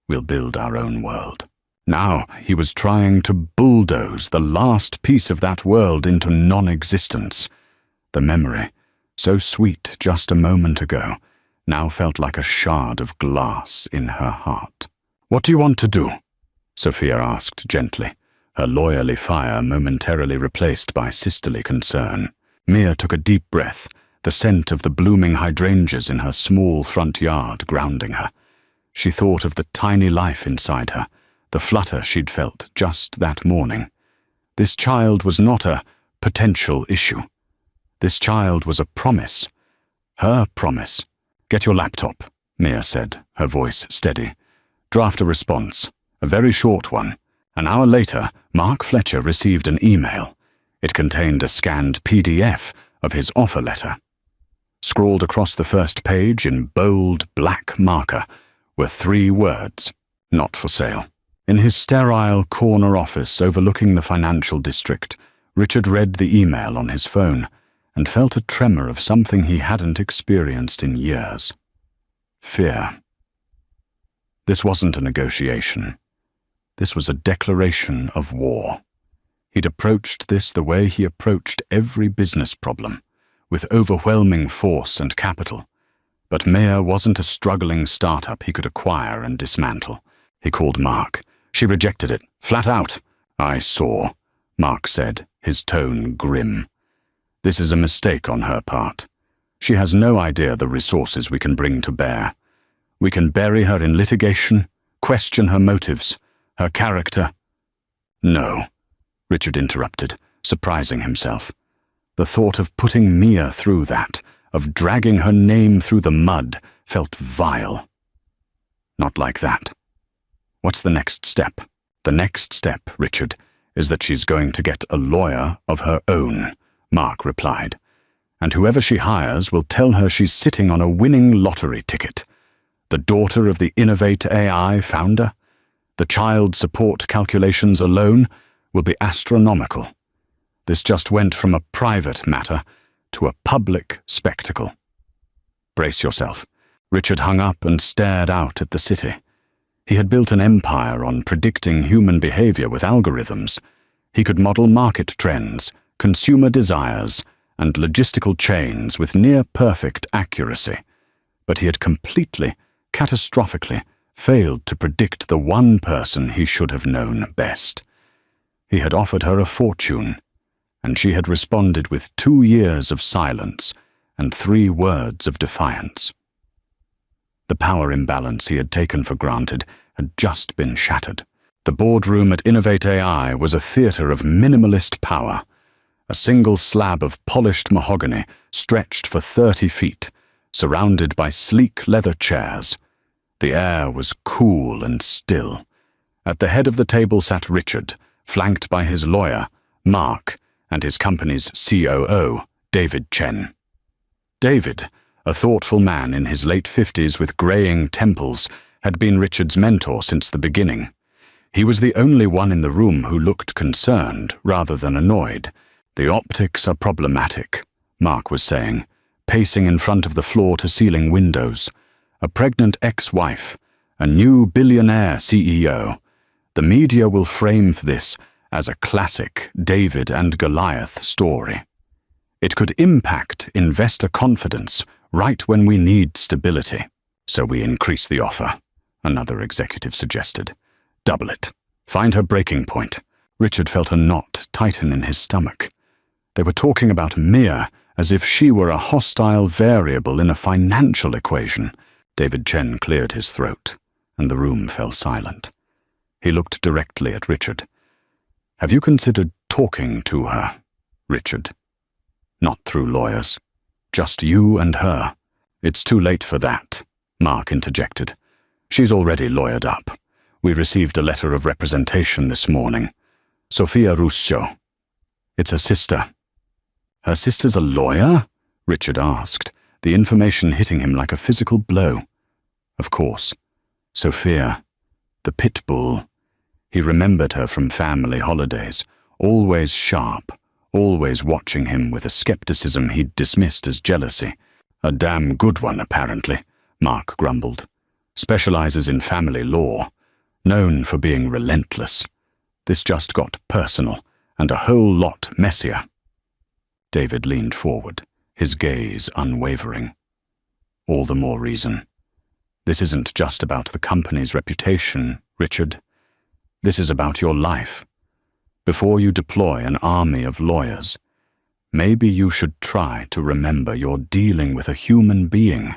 We'll build our own world." Now he was trying to bulldoze the last piece of that world into non-existence. The memory, so sweet just a moment ago, now felt like a shard of glass in her heart. "What do you want to do?" Sophia asked gently, her lawyerly fire momentarily replaced by sisterly concern. Mia took a deep breath, the scent of the blooming hydrangeas in her small front yard grounding her. She thought of the tiny life inside her, the flutter she'd felt just that morning. This child was not a potential issue. This child was a promise. Her promise. "Get your laptop," Mia said, her voice steady. "Draft a response, a very short one." An hour later, Mark Fletcher received an email. It contained a scanned PDF of his offer letter. Scrawled across the first page in bold black marker were 3 words: "Not for sale." In his sterile corner office overlooking the financial district, Richard read the email on his phone and felt a tremor of something he hadn't experienced in years. Fear. This wasn't a negotiation. This was a declaration of war. He'd approached this the way he approached every business problem, with overwhelming force and capital. But Mia wasn't a struggling startup he could acquire and dismantle. He called Mark. She rejected it, flat out. "I saw," Mark said, his tone grim. "This is a mistake on her part. She has no idea the resources we can bring to bear. We can bury her in litigation, question her motives, her character." "No," Richard interrupted, surprising himself. The thought of putting Mia through that, of dragging her name through the mud, felt vile. Not like that. What's the next step? The next step, Richard, is that she's going to get a lawyer of her own, Mark replied. And whoever she hires will tell her she's sitting on a winning lottery ticket. The daughter of the Innovate AI founder? The child support calculations alone will be astronomical. This just went from a private matter to a public spectacle. Brace yourself. Richard hung up and stared out at the city. He had built an empire on predicting human behavior with algorithms. He could model market trends, consumer desires, and logistical chains with near-perfect accuracy. But he had completely, catastrophically, failed to predict the one person he should have known best. He had offered her a fortune, and she had responded with 2 years of silence and 3 words of defiance. The power imbalance he had taken for granted had just been shattered. The boardroom at Innovate AI was a theater of minimalist power. A single slab of polished mahogany stretched for 30 feet, surrounded by sleek leather chairs. The air was cool and still. At the head of the table sat Richard, flanked by his lawyer, Mark, and his company's COO, David Chen. David, a thoughtful man in his late 50s with graying temples, had been Richard's mentor since the beginning. He was the only one in the room who looked concerned rather than annoyed. "The optics are problematic," Mark was saying, pacing in front of the floor-to-ceiling windows. A pregnant ex-wife, a new billionaire CEO. The media will frame this as a classic David and Goliath story. It could impact investor confidence right when we need stability. "So we increase the offer," another executive suggested. "Double it. Find her breaking point." Richard felt a knot tighten in his stomach. They were talking about Mia as if she were a hostile variable in a financial equation. David Chen cleared his throat, and the room fell silent. He looked directly at Richard. "Have you considered talking to her, Richard? Not through lawyers. Just you and her." "It's too late for that," Mark interjected. "She's already lawyered up. We received a letter of representation this morning. Sofia Russo. It's her sister." "Her sister's a lawyer?" Richard asked, the information hitting him like a physical blow. Of course. Sophia, the pit bull. He remembered her from family holidays, always sharp, always watching him with a skepticism he'd dismissed as jealousy. "A damn good one, apparently," Mark grumbled. "Specializes in family law, known for being relentless. This just got personal, and a whole lot messier." David leaned forward, his gaze unwavering. "All the more reason. This isn't just about the company's reputation, Richard. This is about your life. Before you deploy an army of lawyers, maybe you should try to remember you're dealing with a human being,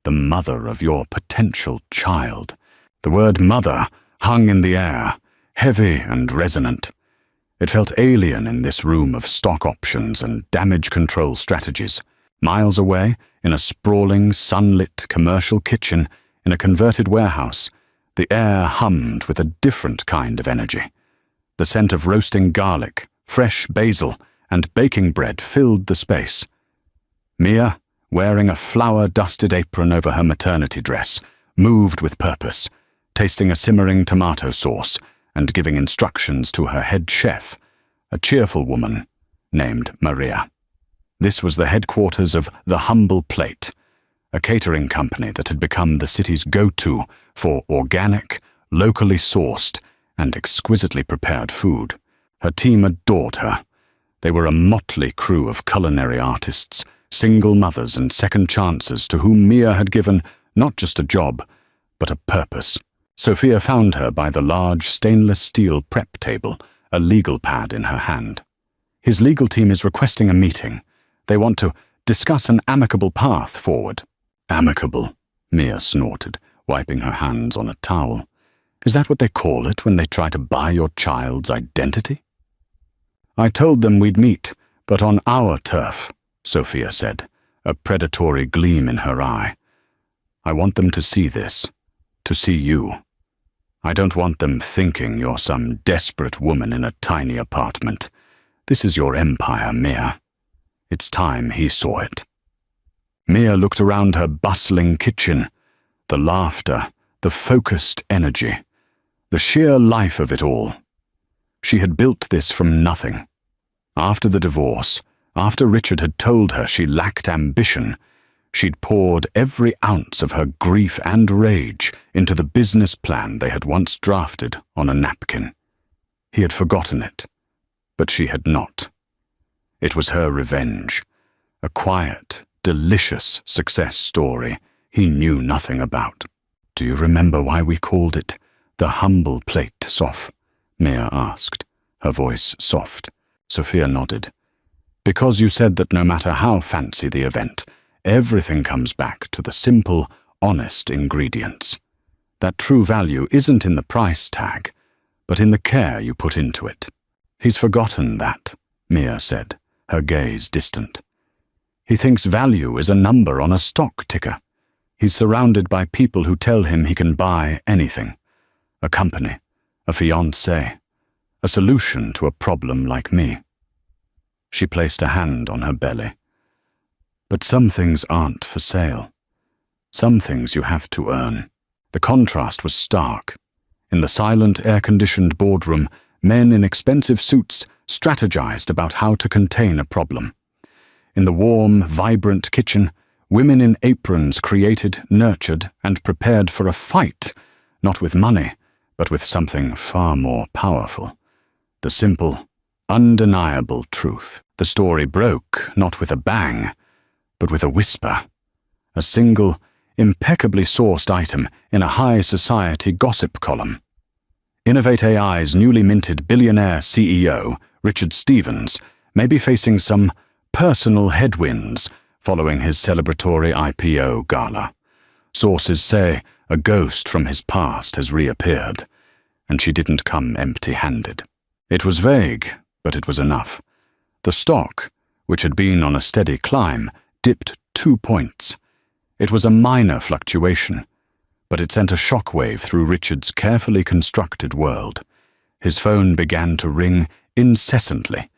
the mother of your potential child." The word mother hung in the air, heavy and resonant. It felt alien in this room of stock options and damage control strategies. Miles away, in a sprawling, sunlit commercial kitchen in a converted warehouse, the air hummed with a different kind of energy. The scent of roasting garlic, fresh basil, and baking bread filled the space. Mia, wearing a flour-dusted apron over her maternity dress, moved with purpose, tasting a simmering tomato sauce and giving instructions to her head chef, a cheerful woman named Maria. This was the headquarters of The Humble Plate, a catering company that had become the city's go-to for organic, locally sourced, and exquisitely prepared food. Her team adored her. They were a motley crew of culinary artists, single mothers and second chances to whom Mia had given not just a job, but a purpose. Sophia found her by the large stainless steel prep table, a legal pad in her hand. "His legal team is requesting a meeting. They want to discuss an amicable path forward." "Amicable," Mia snorted, wiping her hands on a towel. "Is that what they call it when they try to buy your child's identity?" "I told them we'd meet, but on our turf," Sophia said, a predatory gleam in her eye. "I want them to see this. To see you. I don't want them thinking you're some desperate woman in a tiny apartment. This is your empire, Mia. It's time he saw it. Mia looked around her bustling kitchen. The laughter, the focused energy, the sheer life of it all. She had built this from nothing. After the divorce, after Richard had told her she lacked ambition, she'd poured every ounce of her grief and rage into the business plan they had once drafted on a napkin. He had forgotten it, but she had not. It was her revenge, a quiet, delicious success story he knew nothing about. "Do you remember why we called it the humble plate, Soph?" Mia asked, her voice soft. Sophia nodded. "Because you said that no matter how fancy the event, everything comes back to the simple, honest ingredients. That true value isn't in the price tag, but in the care you put into it." "He's forgotten that," Mia said, her gaze distant. "He thinks value is a number on a stock ticker. He's surrounded by people who tell him he can buy anything. A company, a fiancé, a solution to a problem like me." She placed a hand on her belly. "But some things aren't for sale. Some things you have to earn." The contrast was stark. In the silent, air-conditioned boardroom, men in expensive suits strategized about how to contain a problem. In the warm, vibrant kitchen, women in aprons created, nurtured, and prepared for a fight, not with money, but with something far more powerful. The simple, undeniable truth. The story broke, not with a bang, but with a whisper. A single, impeccably sourced item in a high society gossip column. Innovate AI's newly minted billionaire CEO, Richard Stevens, may be facing some personal headwinds following his celebratory IPO gala. Sources say a ghost from his past has reappeared, and she didn't come empty-handed. It was vague, but it was enough. The stock, which had been on a steady climb, dipped 2 points. It was a minor fluctuation, but it sent a shockwave through Richard's carefully constructed world. His phone began to ring incessantly.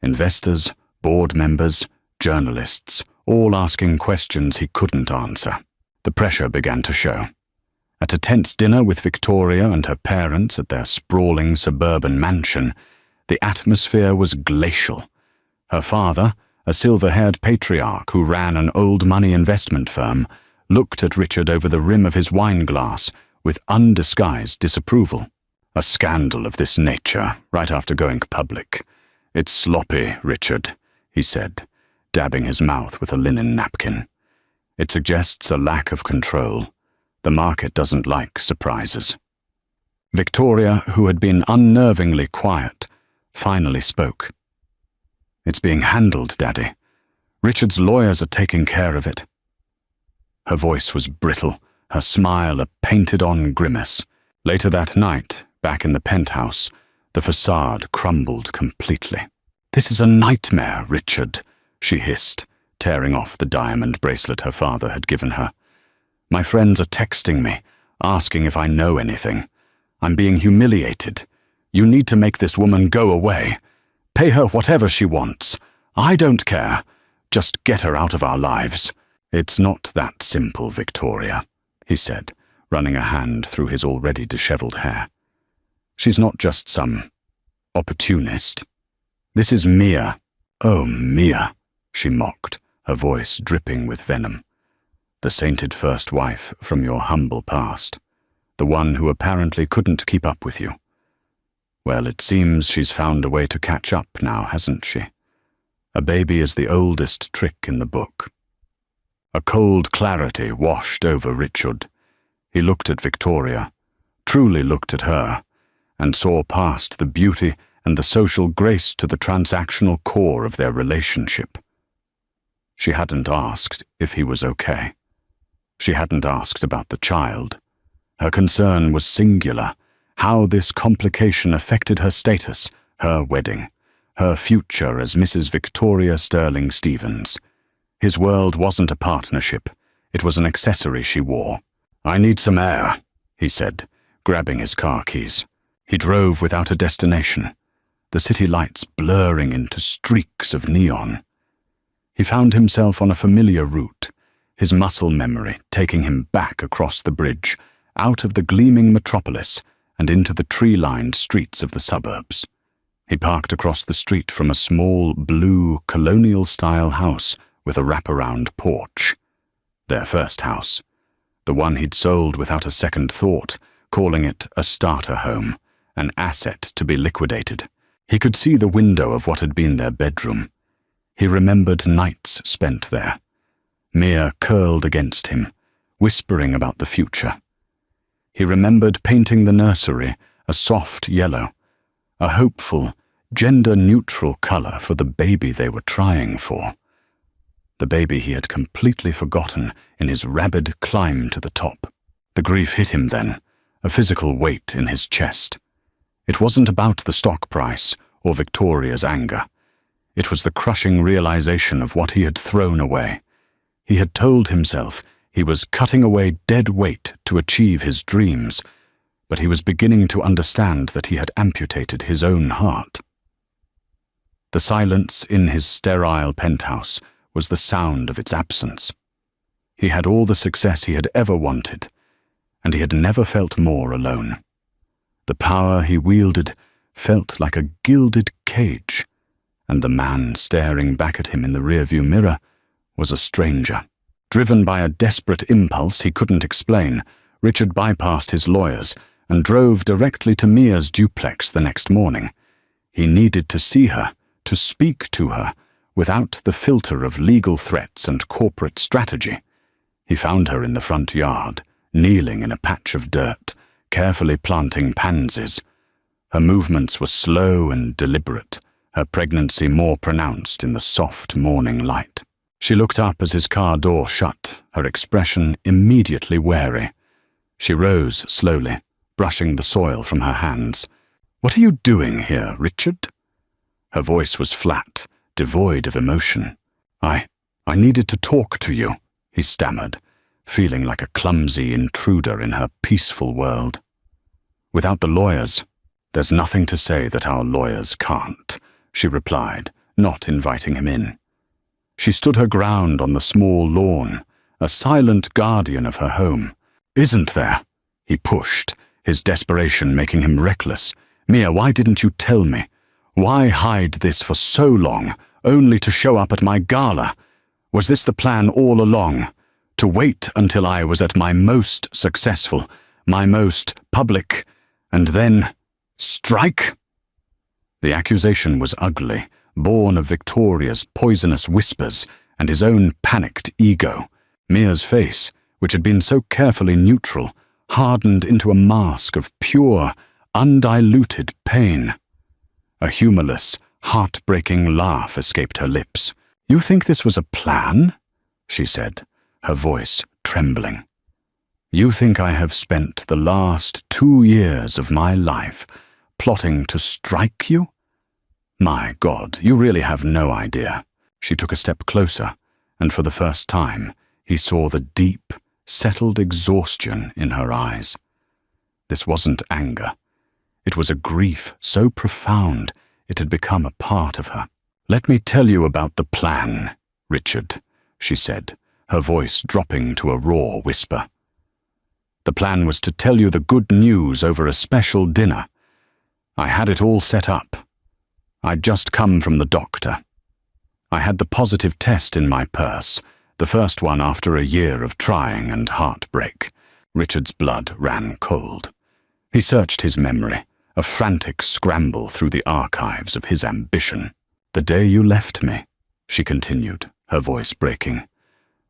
Investors, board members, journalists, all asking questions he couldn't answer. The pressure began to show. At a tense dinner with Victoria and her parents at their sprawling suburban mansion, the atmosphere was glacial. Her father, a silver-haired patriarch who ran an old money investment firm, looked at Richard over the rim of his wine glass with undisguised disapproval. "A scandal of this nature, right after going public. It's sloppy, Richard," he said, dabbing his mouth with a linen napkin. "It suggests a lack of control. The market doesn't like surprises." Victoria, who had been unnervingly quiet, finally spoke. "It's being handled, Daddy. Richard's lawyers are taking care of it." Her voice was brittle, her smile a painted-on grimace. Later that night, back in the penthouse, the facade crumbled completely. "This is a nightmare, Richard," she hissed, tearing off the diamond bracelet her father had given her. "My friends are texting me, asking if I know anything. I'm being humiliated. You need to make this woman go away. Pay her whatever she wants. I don't care. Just get her out of our lives." "It's not that simple, Victoria," he said, running a hand through his already disheveled hair. "She's not just some opportunist. This is Mia." "Oh, Mia," she mocked, her voice dripping with venom. "The sainted first wife from your humble past. The one who apparently couldn't keep up with you. Well, it seems she's found a way to catch up now, hasn't she? A baby is the oldest trick in the book." A cold clarity washed over Richard. He looked at Victoria, truly looked at her, and saw past the beauty and the social grace to the transactional core of their relationship. She hadn't asked if he was okay. She hadn't asked about the child. Her concern was singular, how this complication affected her status, her wedding, her future as Mrs. Victoria Sterling Stevens. His world wasn't a partnership. It was an accessory she wore. "I need some air," he said, grabbing his car keys. He drove without a destination, the city lights blurring into streaks of neon. He found himself on a familiar route, his muscle memory taking him back across the bridge, out of the gleaming metropolis and into the tree-lined streets of the suburbs. He parked across the street from a small, blue, colonial-style house with a wraparound porch. Their first house, the one he'd sold without a second thought, calling it a starter home, an asset to be liquidated. He could see the window of what had been their bedroom. He remembered nights spent there. Mia curled against him, whispering about the future. He remembered painting the nursery a soft yellow, a hopeful, gender-neutral color for the baby they were trying for. The baby he had completely forgotten in his rabid climb to the top. The grief hit him then, a physical weight in his chest. It wasn't about the stock price or Victoria's anger. It was the crushing realization of what he had thrown away. He had told himself he was cutting away dead weight to achieve his dreams, but he was beginning to understand that he had amputated his own heart. The silence in his sterile penthouse was the sound of its absence. He had all the success he had ever wanted, and he had never felt more alone. The power he wielded felt like a gilded cage, and the man staring back at him in the rearview mirror was a stranger. Driven by a desperate impulse he couldn't explain, Richard bypassed his lawyers and drove directly to Mia's duplex the next morning. He needed to see her, to speak to her, without the filter of legal threats and corporate strategy. He found her in the front yard, kneeling in a patch of dirt, carefully planting pansies. Her movements were slow and deliberate, her pregnancy more pronounced in the soft morning light. She looked up as his car door shut, her expression immediately wary. She rose slowly, brushing the soil from her hands. "What are you doing here, Richard?" Her voice was flat, devoid of emotion. I needed to talk to you," he stammered, feeling like a clumsy intruder in her peaceful world. "Without the lawyers, there's nothing to say that our lawyers can't," she replied, not inviting him in. She stood her ground on the small lawn, a silent guardian of her home. "Isn't there?" he pushed, his desperation making him reckless. "Mia, why didn't you tell me? Why hide this for so long, only to show up at my gala? Was this the plan all along? To wait until I was at my most successful, my most public, and then strike?" The accusation was ugly, born of Victoria's poisonous whispers and his own panicked ego. Mia's face, which had been so carefully neutral, hardened into a mask of pure, undiluted pain. A humorless, heartbreaking laugh escaped her lips. "You think this was a plan?" she said, her voice trembling. "You think I have spent the last 2 years of my life plotting to strike you? My God, you really have no idea." She took a step closer, and for the first time, he saw the deep, settled exhaustion in her eyes. This wasn't anger. It was a grief so profound it had become a part of her. "Let me tell you about the plan, Richard," she said, her voice dropping to a raw whisper. "The plan was to tell you the good news over a special dinner. I had it all set up. I'd just come from the doctor. I had the positive test in my purse, the first one after a year of trying and heartbreak." Richard's blood ran cold. He searched his memory, a frantic scramble through the archives of his ambition. "The day you left me," she continued, her voice breaking,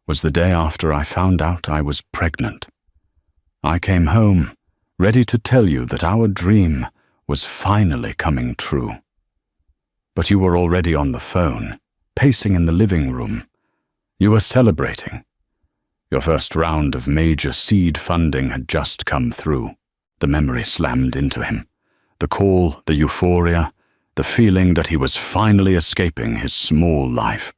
"was the day after I found out I was pregnant. I came home, ready to tell you that our dream was finally coming true. But you were already on the phone, pacing in the living room. You were celebrating. Your first round of major seed funding had just come through." The memory slammed into him. The call, the euphoria, the feeling that he was finally escaping his small life.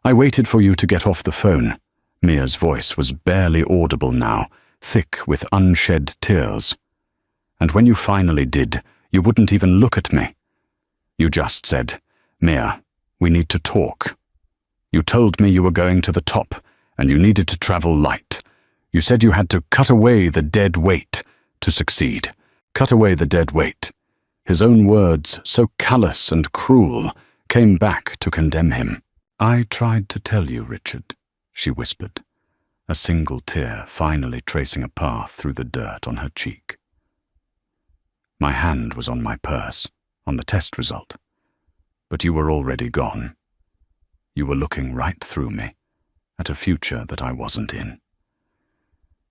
"I waited for you to get off the phone." Mia's voice was barely audible now, thick with unshed tears. And when you finally did, you wouldn't even look at me. You just said, "Mia, we need to talk." You told me you were going to the top, and you needed to travel light. You said you had to cut away the dead weight to succeed. Cut away the dead weight. His own words, so callous and cruel, came back to condemn him. "I tried to tell you, Richard," she whispered, a single tear finally tracing a path through the dirt on her cheek. My hand was on my purse, on the test result, but you were already gone. You were looking right through me, at a future that I wasn't in.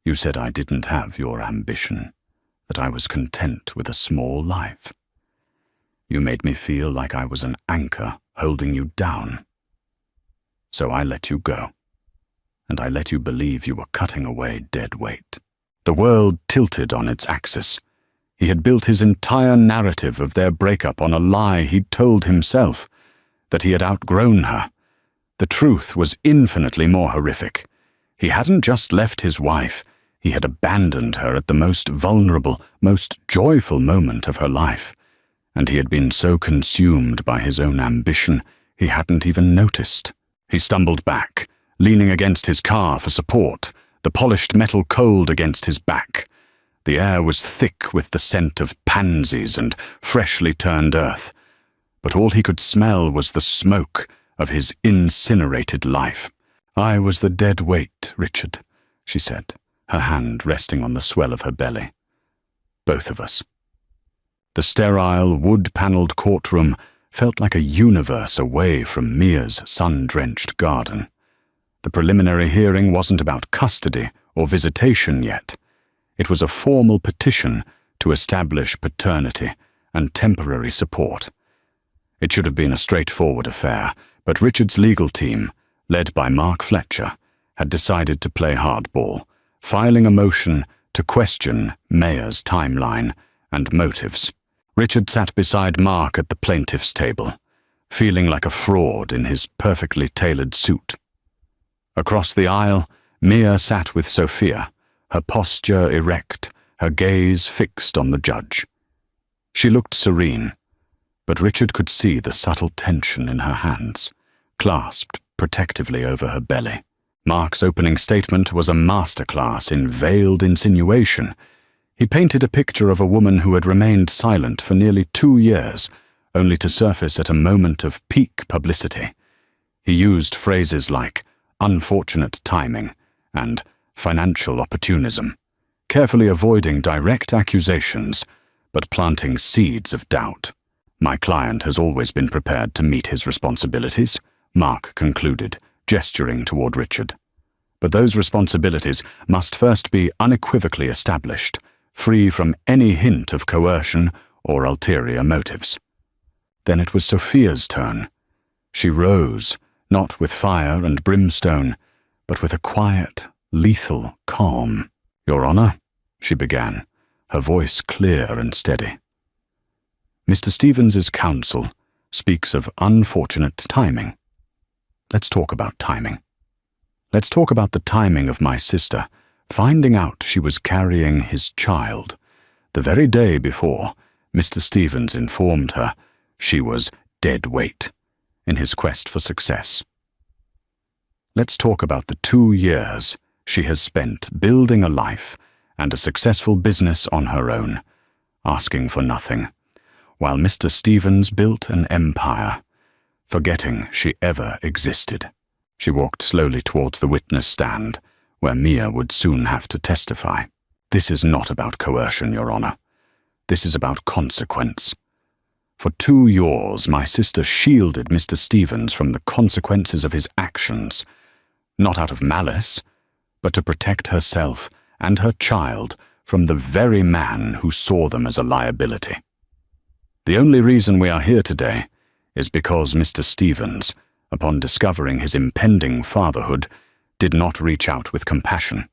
You said I didn't have your ambition, that I was content with a small life. You made me feel like I was an anchor holding you down. So I let you go, and I let you believe you were cutting away dead weight. The world tilted on its axis. He had built his entire narrative of their breakup on a lie he'd told himself, that he had outgrown her. The truth was infinitely more horrific. He hadn't just left his wife, he had abandoned her at the most vulnerable, most joyful moment of her life, and he had been so consumed by his own ambition he hadn't even noticed. He stumbled back, leaning against his car for support, the polished metal cold against his back. The air was thick with the scent of pansies and freshly turned earth, but all he could smell was the smoke of his incinerated life. "I was the dead weight, Richard," she said, her hand resting on the swell of her belly. "Both of us." The sterile, wood-panelled courtroom felt like a universe away from Mia's sun-drenched garden. The preliminary hearing wasn't about custody or visitation yet. It was a formal petition to establish paternity and temporary support. It should have been a straightforward affair, but Richard's legal team, led by Mark Fletcher, had decided to play hardball, filing a motion to question Mia's timeline and motives. Richard sat beside Mark at the plaintiff's table, feeling like a fraud in his perfectly tailored suit. Across the aisle, Mia sat with Sophia, her posture erect, her gaze fixed on the judge. She looked serene, but Richard could see the subtle tension in her hands, clasped protectively over her belly. Mark's opening statement was a masterclass in veiled insinuation. He painted a picture of a woman who had remained silent for nearly 2 years, only to surface at a moment of peak publicity. He used phrases like unfortunate timing and financial opportunism, carefully avoiding direct accusations, but planting seeds of doubt. "My client has always been prepared to meet his responsibilities," Mark concluded, gesturing toward Richard. "But those responsibilities must first be unequivocally established, free from any hint of coercion or ulterior motives." Then it was Sophia's turn. She rose, not with fire and brimstone, but with a quiet, lethal calm. "Your Honor," she began, her voice clear and steady. "Mr. Stevens's counsel speaks of unfortunate timing. Let's talk about timing. Let's talk about the timing of my sister finding out she was carrying his child the very day before Mr. Stevens informed her she was dead weight in his quest for success. Let's talk about the 2 years she has spent building a life and a successful business on her own, asking for nothing, while Mr. Stevens built an empire, forgetting she ever existed." She walked slowly towards the witness stand, where Mia would soon have to testify. "This is not about coercion, Your Honor. This is about consequence. For 2 years, my sister shielded Mr. Stevens from the consequences of his actions, not out of malice, but to protect herself and her child from the very man who saw them as a liability. The only reason we are here today is because Mr. Stevens, upon discovering his impending fatherhood, did not reach out with compassion.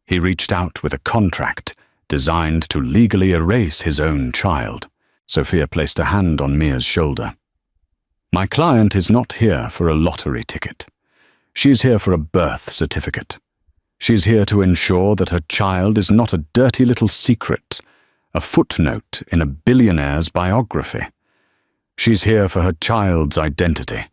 He reached out with a contract designed to legally erase his own child." Sophia placed a hand on Mia's shoulder. "My client is not here for a lottery ticket. She is here for a birth certificate. She's here to ensure that her child is not a dirty little secret, a footnote in a billionaire's biography. She's here for her child's identity,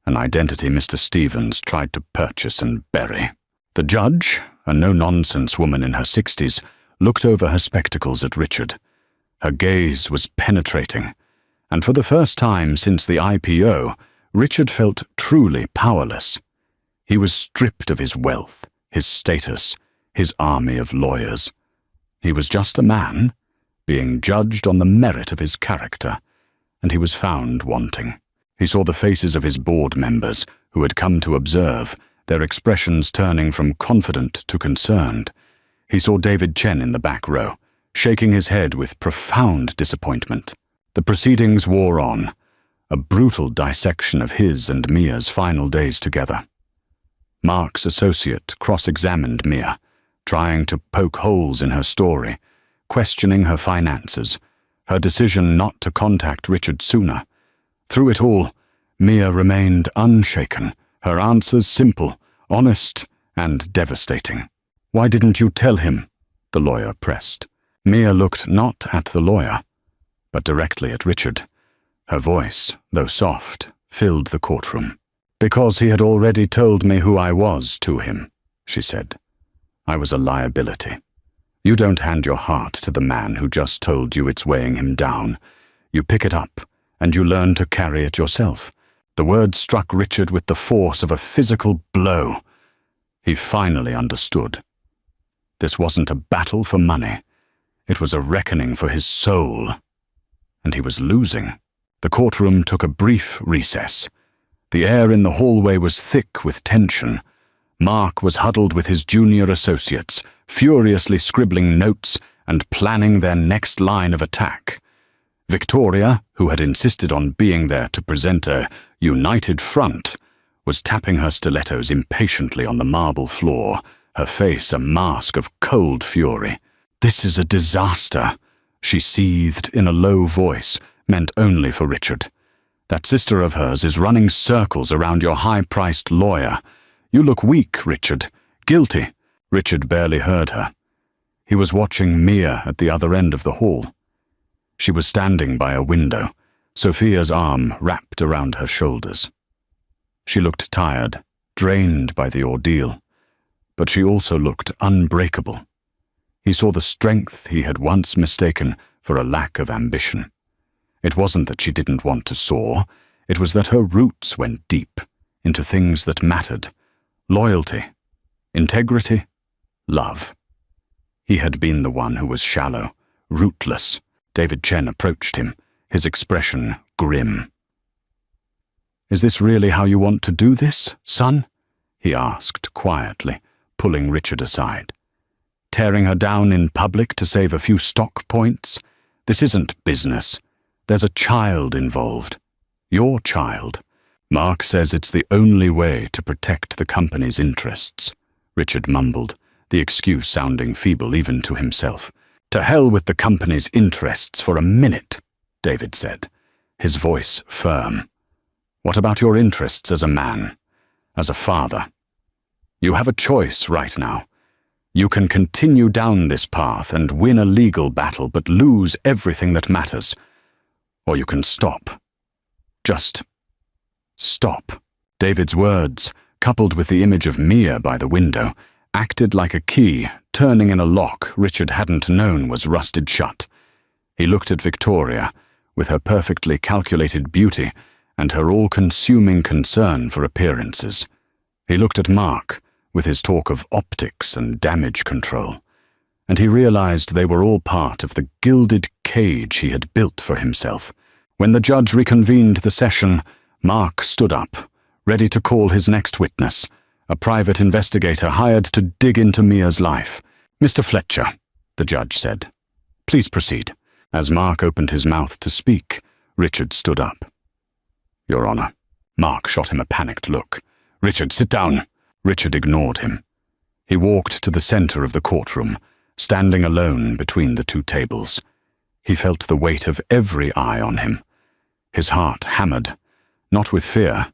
an identity Mr. Stevens tried to purchase and bury. The judge, a no-nonsense woman in her 60s, looked over her spectacles at Richard. Her gaze was penetrating, and for the first time since the IPO, Richard felt truly powerless. He was stripped of his wealth, his status, his army of lawyers. He was just a man, being judged on the merit of his character, and he was found wanting. He saw the faces of his board members who had come to observe, their expressions turning from confident to concerned. He saw David Chen in the back row, shaking his head with profound disappointment. The proceedings wore on, a brutal dissection of his and Mia's final days together. Mark's associate cross-examined Mia, trying to poke holes in her story, questioning her finances, her decision not to contact Richard sooner. Through it all, Mia remained unshaken, her answers simple, honest, and devastating. "Why didn't you tell him?" the lawyer pressed. Mia looked not at the lawyer, but directly at Richard. Her voice, though soft, filled the courtroom. "Because he had already told me who I was to him," she said. "I was a liability. You don't hand your heart to the man who just told you it's weighing him down. You pick it up, and you learn to carry it yourself." The words struck Richard with the force of a physical blow. He finally understood. This wasn't a battle for money. It was a reckoning for his soul. And he was losing. The courtroom took a brief recess. The air in the hallway was thick with tension. Mark was huddled with his junior associates, furiously scribbling notes and planning their next line of attack. Victoria, who had insisted on being there to present a united front, was tapping her stilettos impatiently on the marble floor, her face a mask of cold fury. "This is a disaster," she seethed in a low voice, meant only for Richard. "That sister of hers is running circles around your high-priced lawyer. You look weak, Richard. Guilty." Richard barely heard her. He was watching Mia at the other end of the hall. She was standing by a window, Sophia's arm wrapped around her shoulders. She looked tired, drained by the ordeal, but she also looked unbreakable. He saw the strength he had once mistaken for a lack of ambition. It wasn't that she didn't want to soar, it was that her roots went deep, into things that mattered. Loyalty, integrity, love. He had been the one who was shallow, rootless. David Chen approached him, his expression grim. "Is this really how you want to do this, son?" he asked quietly, pulling Richard aside. "Tearing her down in public to save a few stock points? This isn't business. There's a child involved. Your child. Mark says it's the only way to protect the company's interests," Richard mumbled, the excuse sounding feeble even to himself. "To hell with the company's interests for a minute," David said, his voice firm. "What about your interests as a man, as a father? You have a choice right now. You can continue down this path and win a legal battle but lose everything that matters. Or you can stop. Just stop." David's words, coupled with the image of Mia by the window, acted like a key, turning in a lock Richard hadn't known was rusted shut. He looked at Victoria, with her perfectly calculated beauty and her all-consuming concern for appearances. He looked at Mark, with his talk of optics and damage control, and he realized they were all part of the gilded cage he had built for himself. When the judge reconvened the session, Mark stood up, ready to call his next witness, a private investigator hired to dig into Mia's life. "Mr. Fletcher," the judge said, "please proceed." As Mark opened his mouth to speak, Richard stood up. "Your Honor." Mark shot him a panicked look. "Richard, sit down." Richard ignored him. He walked to the center of the courtroom, standing alone between the two tables. He felt the weight of every eye on him. His heart hammered, not with fear,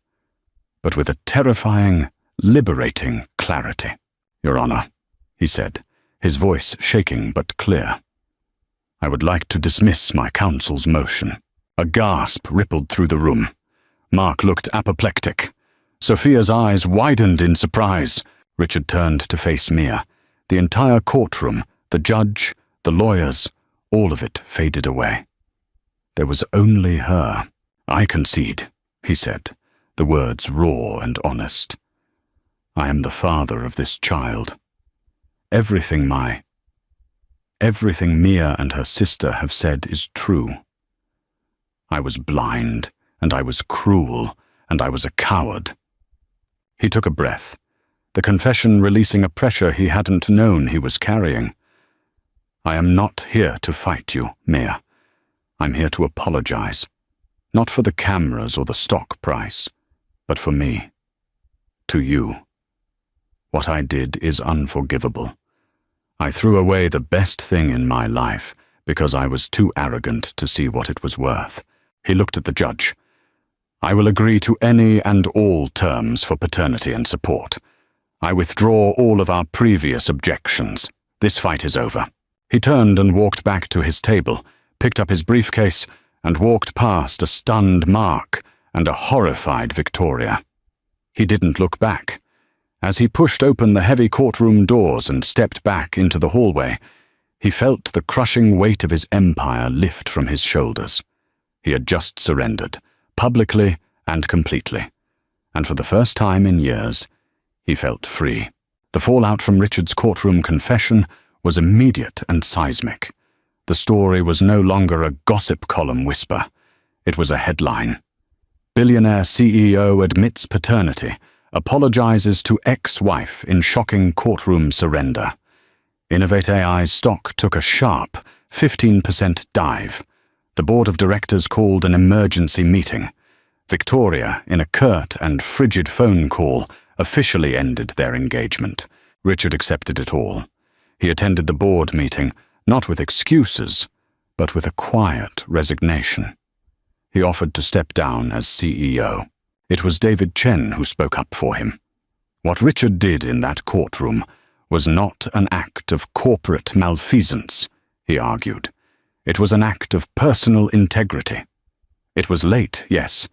but with a terrifying, liberating clarity. "Your Honor," he said, his voice shaking but clear. "I would like to dismiss my counsel's motion." A gasp rippled through the room. Mark looked apoplectic. Sophia's eyes widened in surprise. Richard turned to face Mia. The entire courtroom, the judge, the lawyers, all of it faded away. There was only her. "I concede," he said, the words raw and honest. "I am the father of this child. Everything Mia and her sister have said is true. I was blind, and I was cruel, and I was a coward." He took a breath, the confession releasing a pressure he hadn't known he was carrying. "I am not here to fight you, Mia. I'm here to apologize. Not for the cameras or the stock price, but for me. To you. What I did is unforgivable. I threw away the best thing in my life because I was too arrogant to see what it was worth." He looked at the judge. "I will agree to any and all terms for paternity and support. I withdraw all of our previous objections. This fight is over." He turned and walked back to his table, picked up his briefcase, and walked past a stunned Mark and a horrified Victoria. He didn't look back. As he pushed open the heavy courtroom doors and stepped back into the hallway, he felt the crushing weight of his empire lift from his shoulders. He had just surrendered, publicly and completely, and for the first time in years, he felt free. The fallout from Richard's courtroom confession was immediate and seismic. The story was no longer a gossip column whisper. It was a headline. "Billionaire CEO admits paternity, apologizes to ex-wife in shocking courtroom surrender." Innovate AI's stock took a sharp 15% dive. The board of directors called an emergency meeting. Victoria, in a curt and frigid phone call, officially ended their engagement. Richard accepted it all. He attended the board meeting, not with excuses, but with a quiet resignation. He offered to step down as CEO. It was David Chen who spoke up for him. What Richard did in that courtroom was not an act of corporate malfeasance, he argued. It was an act of personal integrity. It was late, yes,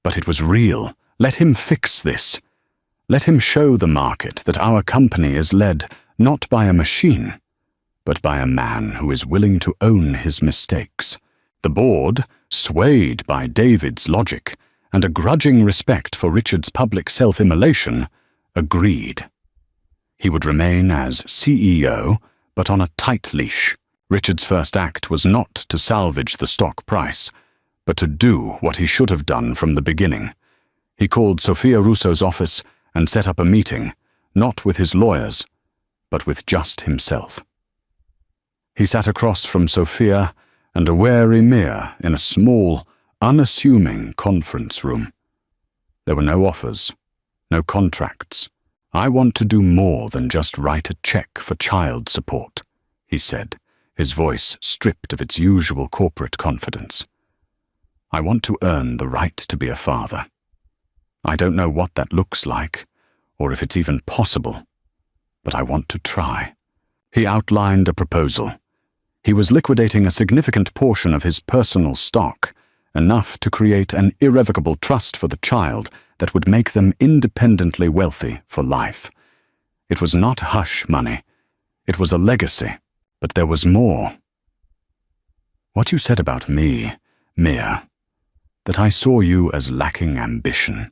but it was real. Let him fix this. Let him show the market that our company is led not by a machine, but by a man who is willing to own his mistakes. The board, swayed by David's logic and a grudging respect for Richard's public self-immolation, agreed. He would remain as CEO, but on a tight leash. Richard's first act was not to salvage the stock price, but to do what he should have done from the beginning. He called Sophia Russo's office and set up a meeting, not with his lawyers, but with just himself. He sat across from Sophia and a wary Mia in a small, unassuming conference room. There were no offers, no contracts. "I want to do more than just write a check for child support," he said, his voice stripped of its usual corporate confidence. "I want to earn the right to be a father. I don't know what that looks like, or if it's even possible, but I want to try." He outlined a proposal. He was liquidating a significant portion of his personal stock, enough to create an irrevocable trust for the child that would make them independently wealthy for life. It was not hush money. It was a legacy. But there was more. "What you said about me, Mia, that I saw you as lacking ambition.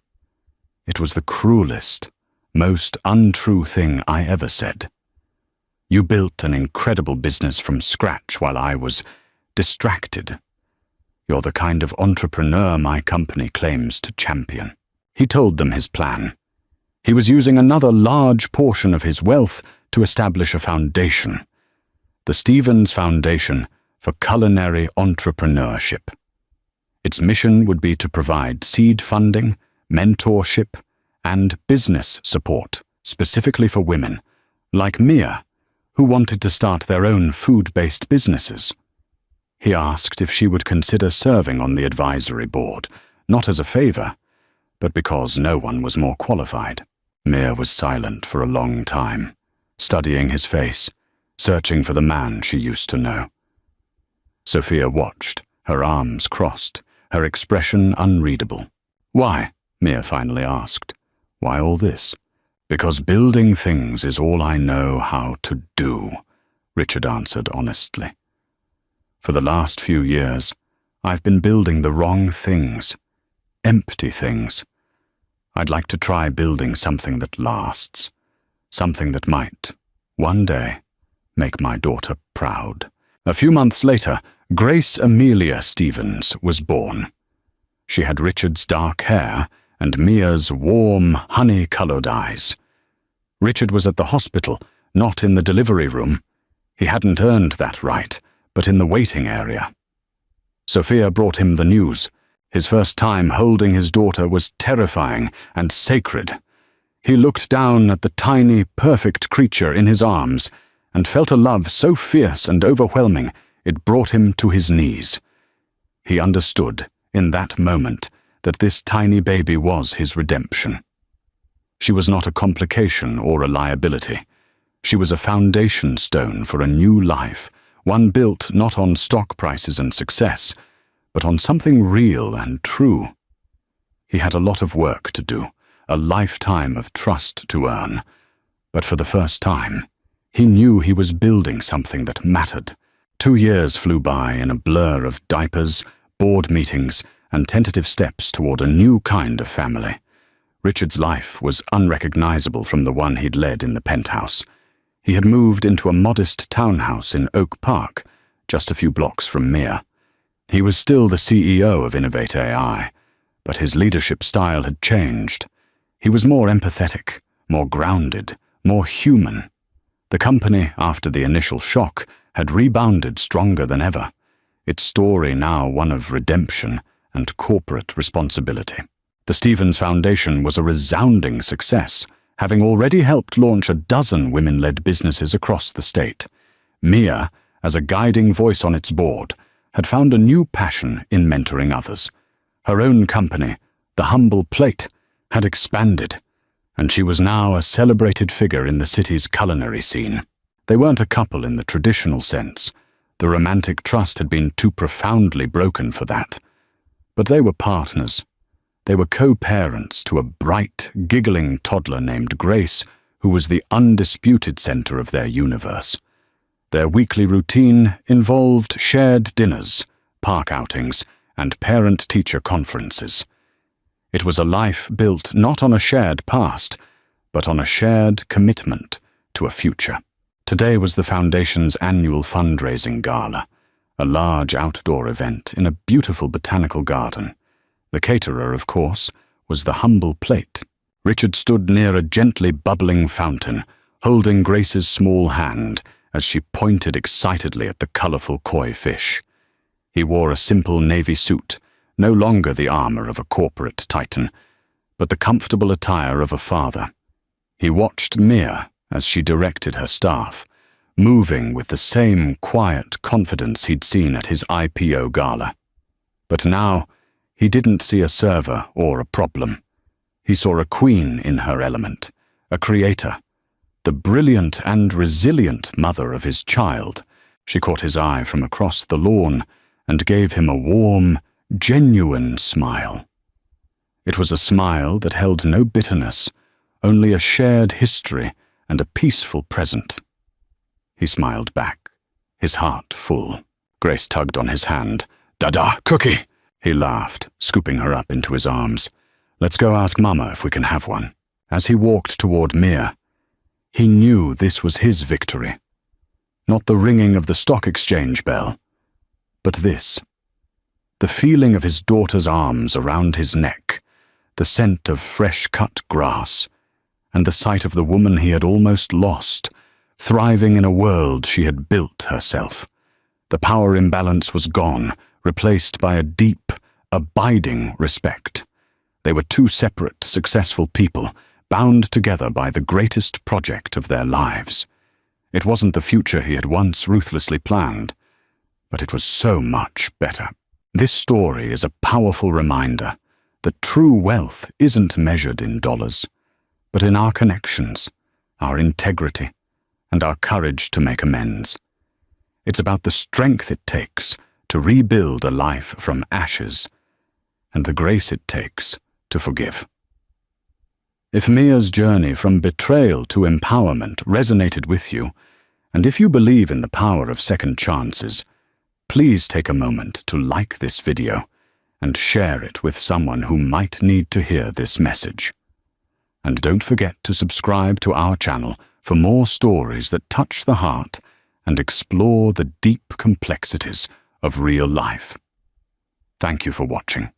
It was the cruelest, most untrue thing I ever said. You built an incredible business from scratch while I was distracted. You're the kind of entrepreneur my company claims to champion." He told them his plan. He was using another large portion of his wealth to establish a foundation. The Stevens Foundation for Culinary Entrepreneurship. Its mission would be to provide seed funding, mentorship, and business support, specifically for women, like Mia, who wanted to start their own food-based businesses. He asked if she would consider serving on the advisory board, not as a favor, but because no one was more qualified. Mia was silent for a long time, studying his face, searching for the man she used to know. Sophia watched, her arms crossed, her expression unreadable. "Why?" Mia finally asked. "Why all this?" "Because building things is all I know how to do," Richard answered honestly. "For the last few years, I've been building the wrong things, empty things. I'd like to try building something that lasts, something that might, one day, make my daughter proud." A few months later, Grace Amelia Stevens was born. She had Richard's dark hair and Mia's warm, honey-colored eyes. Richard was at the hospital, not in the delivery room. He hadn't earned that right, but in the waiting area. Sophia brought him the news. His first time holding his daughter was terrifying and sacred. He looked down at the tiny, perfect creature in his arms and felt a love so fierce and overwhelming it brought him to his knees. He understood, in that moment, that this tiny baby was his redemption. She was not a complication or a liability. She was a foundation stone for a new life, one built not on stock prices and success, but on something real and true. He had a lot of work to do, a lifetime of trust to earn, but for the first time, he knew he was building something that mattered. 2 years flew by in a blur of diapers, board meetings, and tentative steps toward a new kind of family. Richard's life was unrecognizable from the one he'd led in the penthouse. He had moved into a modest townhouse in Oak Park, just a few blocks from Mia. He was still the CEO of Innovate AI, but his leadership style had changed. He was more empathetic, more grounded, more human. The company, after the initial shock, had rebounded stronger than ever, its story now one of redemption and corporate responsibility. The Stevens Foundation was a resounding success, having already helped launch a dozen women-led businesses across the state. Mia, as a guiding voice on its board, had found a new passion in mentoring others. Her own company, The Humble Plate, had expanded, and she was now a celebrated figure in the city's culinary scene. They weren't a couple in the traditional sense. The romantic trust had been too profoundly broken for that. But they were partners. They were co-parents to a bright, giggling toddler named Grace, who was the undisputed center of their universe. Their weekly routine involved shared dinners, park outings, and parent-teacher conferences. It was a life built not on a shared past, but on a shared commitment to a future. Today was the Foundation's annual fundraising gala, a large outdoor event in a beautiful botanical garden. The caterer, of course, was The Humble Plate. Richard stood near a gently bubbling fountain, holding Grace's small hand as she pointed excitedly at the colorful koi fish. He wore a simple navy suit, no longer the armor of a corporate titan, but the comfortable attire of a father. He watched Mia as she directed her staff, moving with the same quiet confidence he'd seen at his IPO gala. But now, he didn't see a server or a problem. He saw a queen in her element, a creator, the brilliant and resilient mother of his child. She caught his eye from across the lawn and gave him a warm, genuine smile. It was a smile that held no bitterness, only a shared history and a peaceful present. He smiled back, his heart full. Grace tugged on his hand. "Dada, cookie!" He laughed, scooping her up into his arms. "Let's go ask Mama if we can have one." As he walked toward Mia, he knew this was his victory. Not the ringing of the stock exchange bell, but this. The feeling of his daughter's arms around his neck, the scent of fresh-cut grass, and the sight of the woman he had almost lost, thriving in a world she had built herself. The power imbalance was gone, replaced by a deep, abiding respect. They were two separate, successful people, bound together by the greatest project of their lives. It wasn't the future he had once ruthlessly planned, but it was so much better. This story is a powerful reminder that true wealth isn't measured in dollars, but in our connections, our integrity, and our courage to make amends. It's about the strength it takes to rebuild a life from ashes, and the grace it takes to forgive. If Mia's journey from betrayal to empowerment resonated with you, and if you believe in the power of second chances, please take a moment to like this video and share it with someone who might need to hear this message. And don't forget to subscribe to our channel for more stories that touch the heart and explore the deep complexities of real life. Thank you for watching.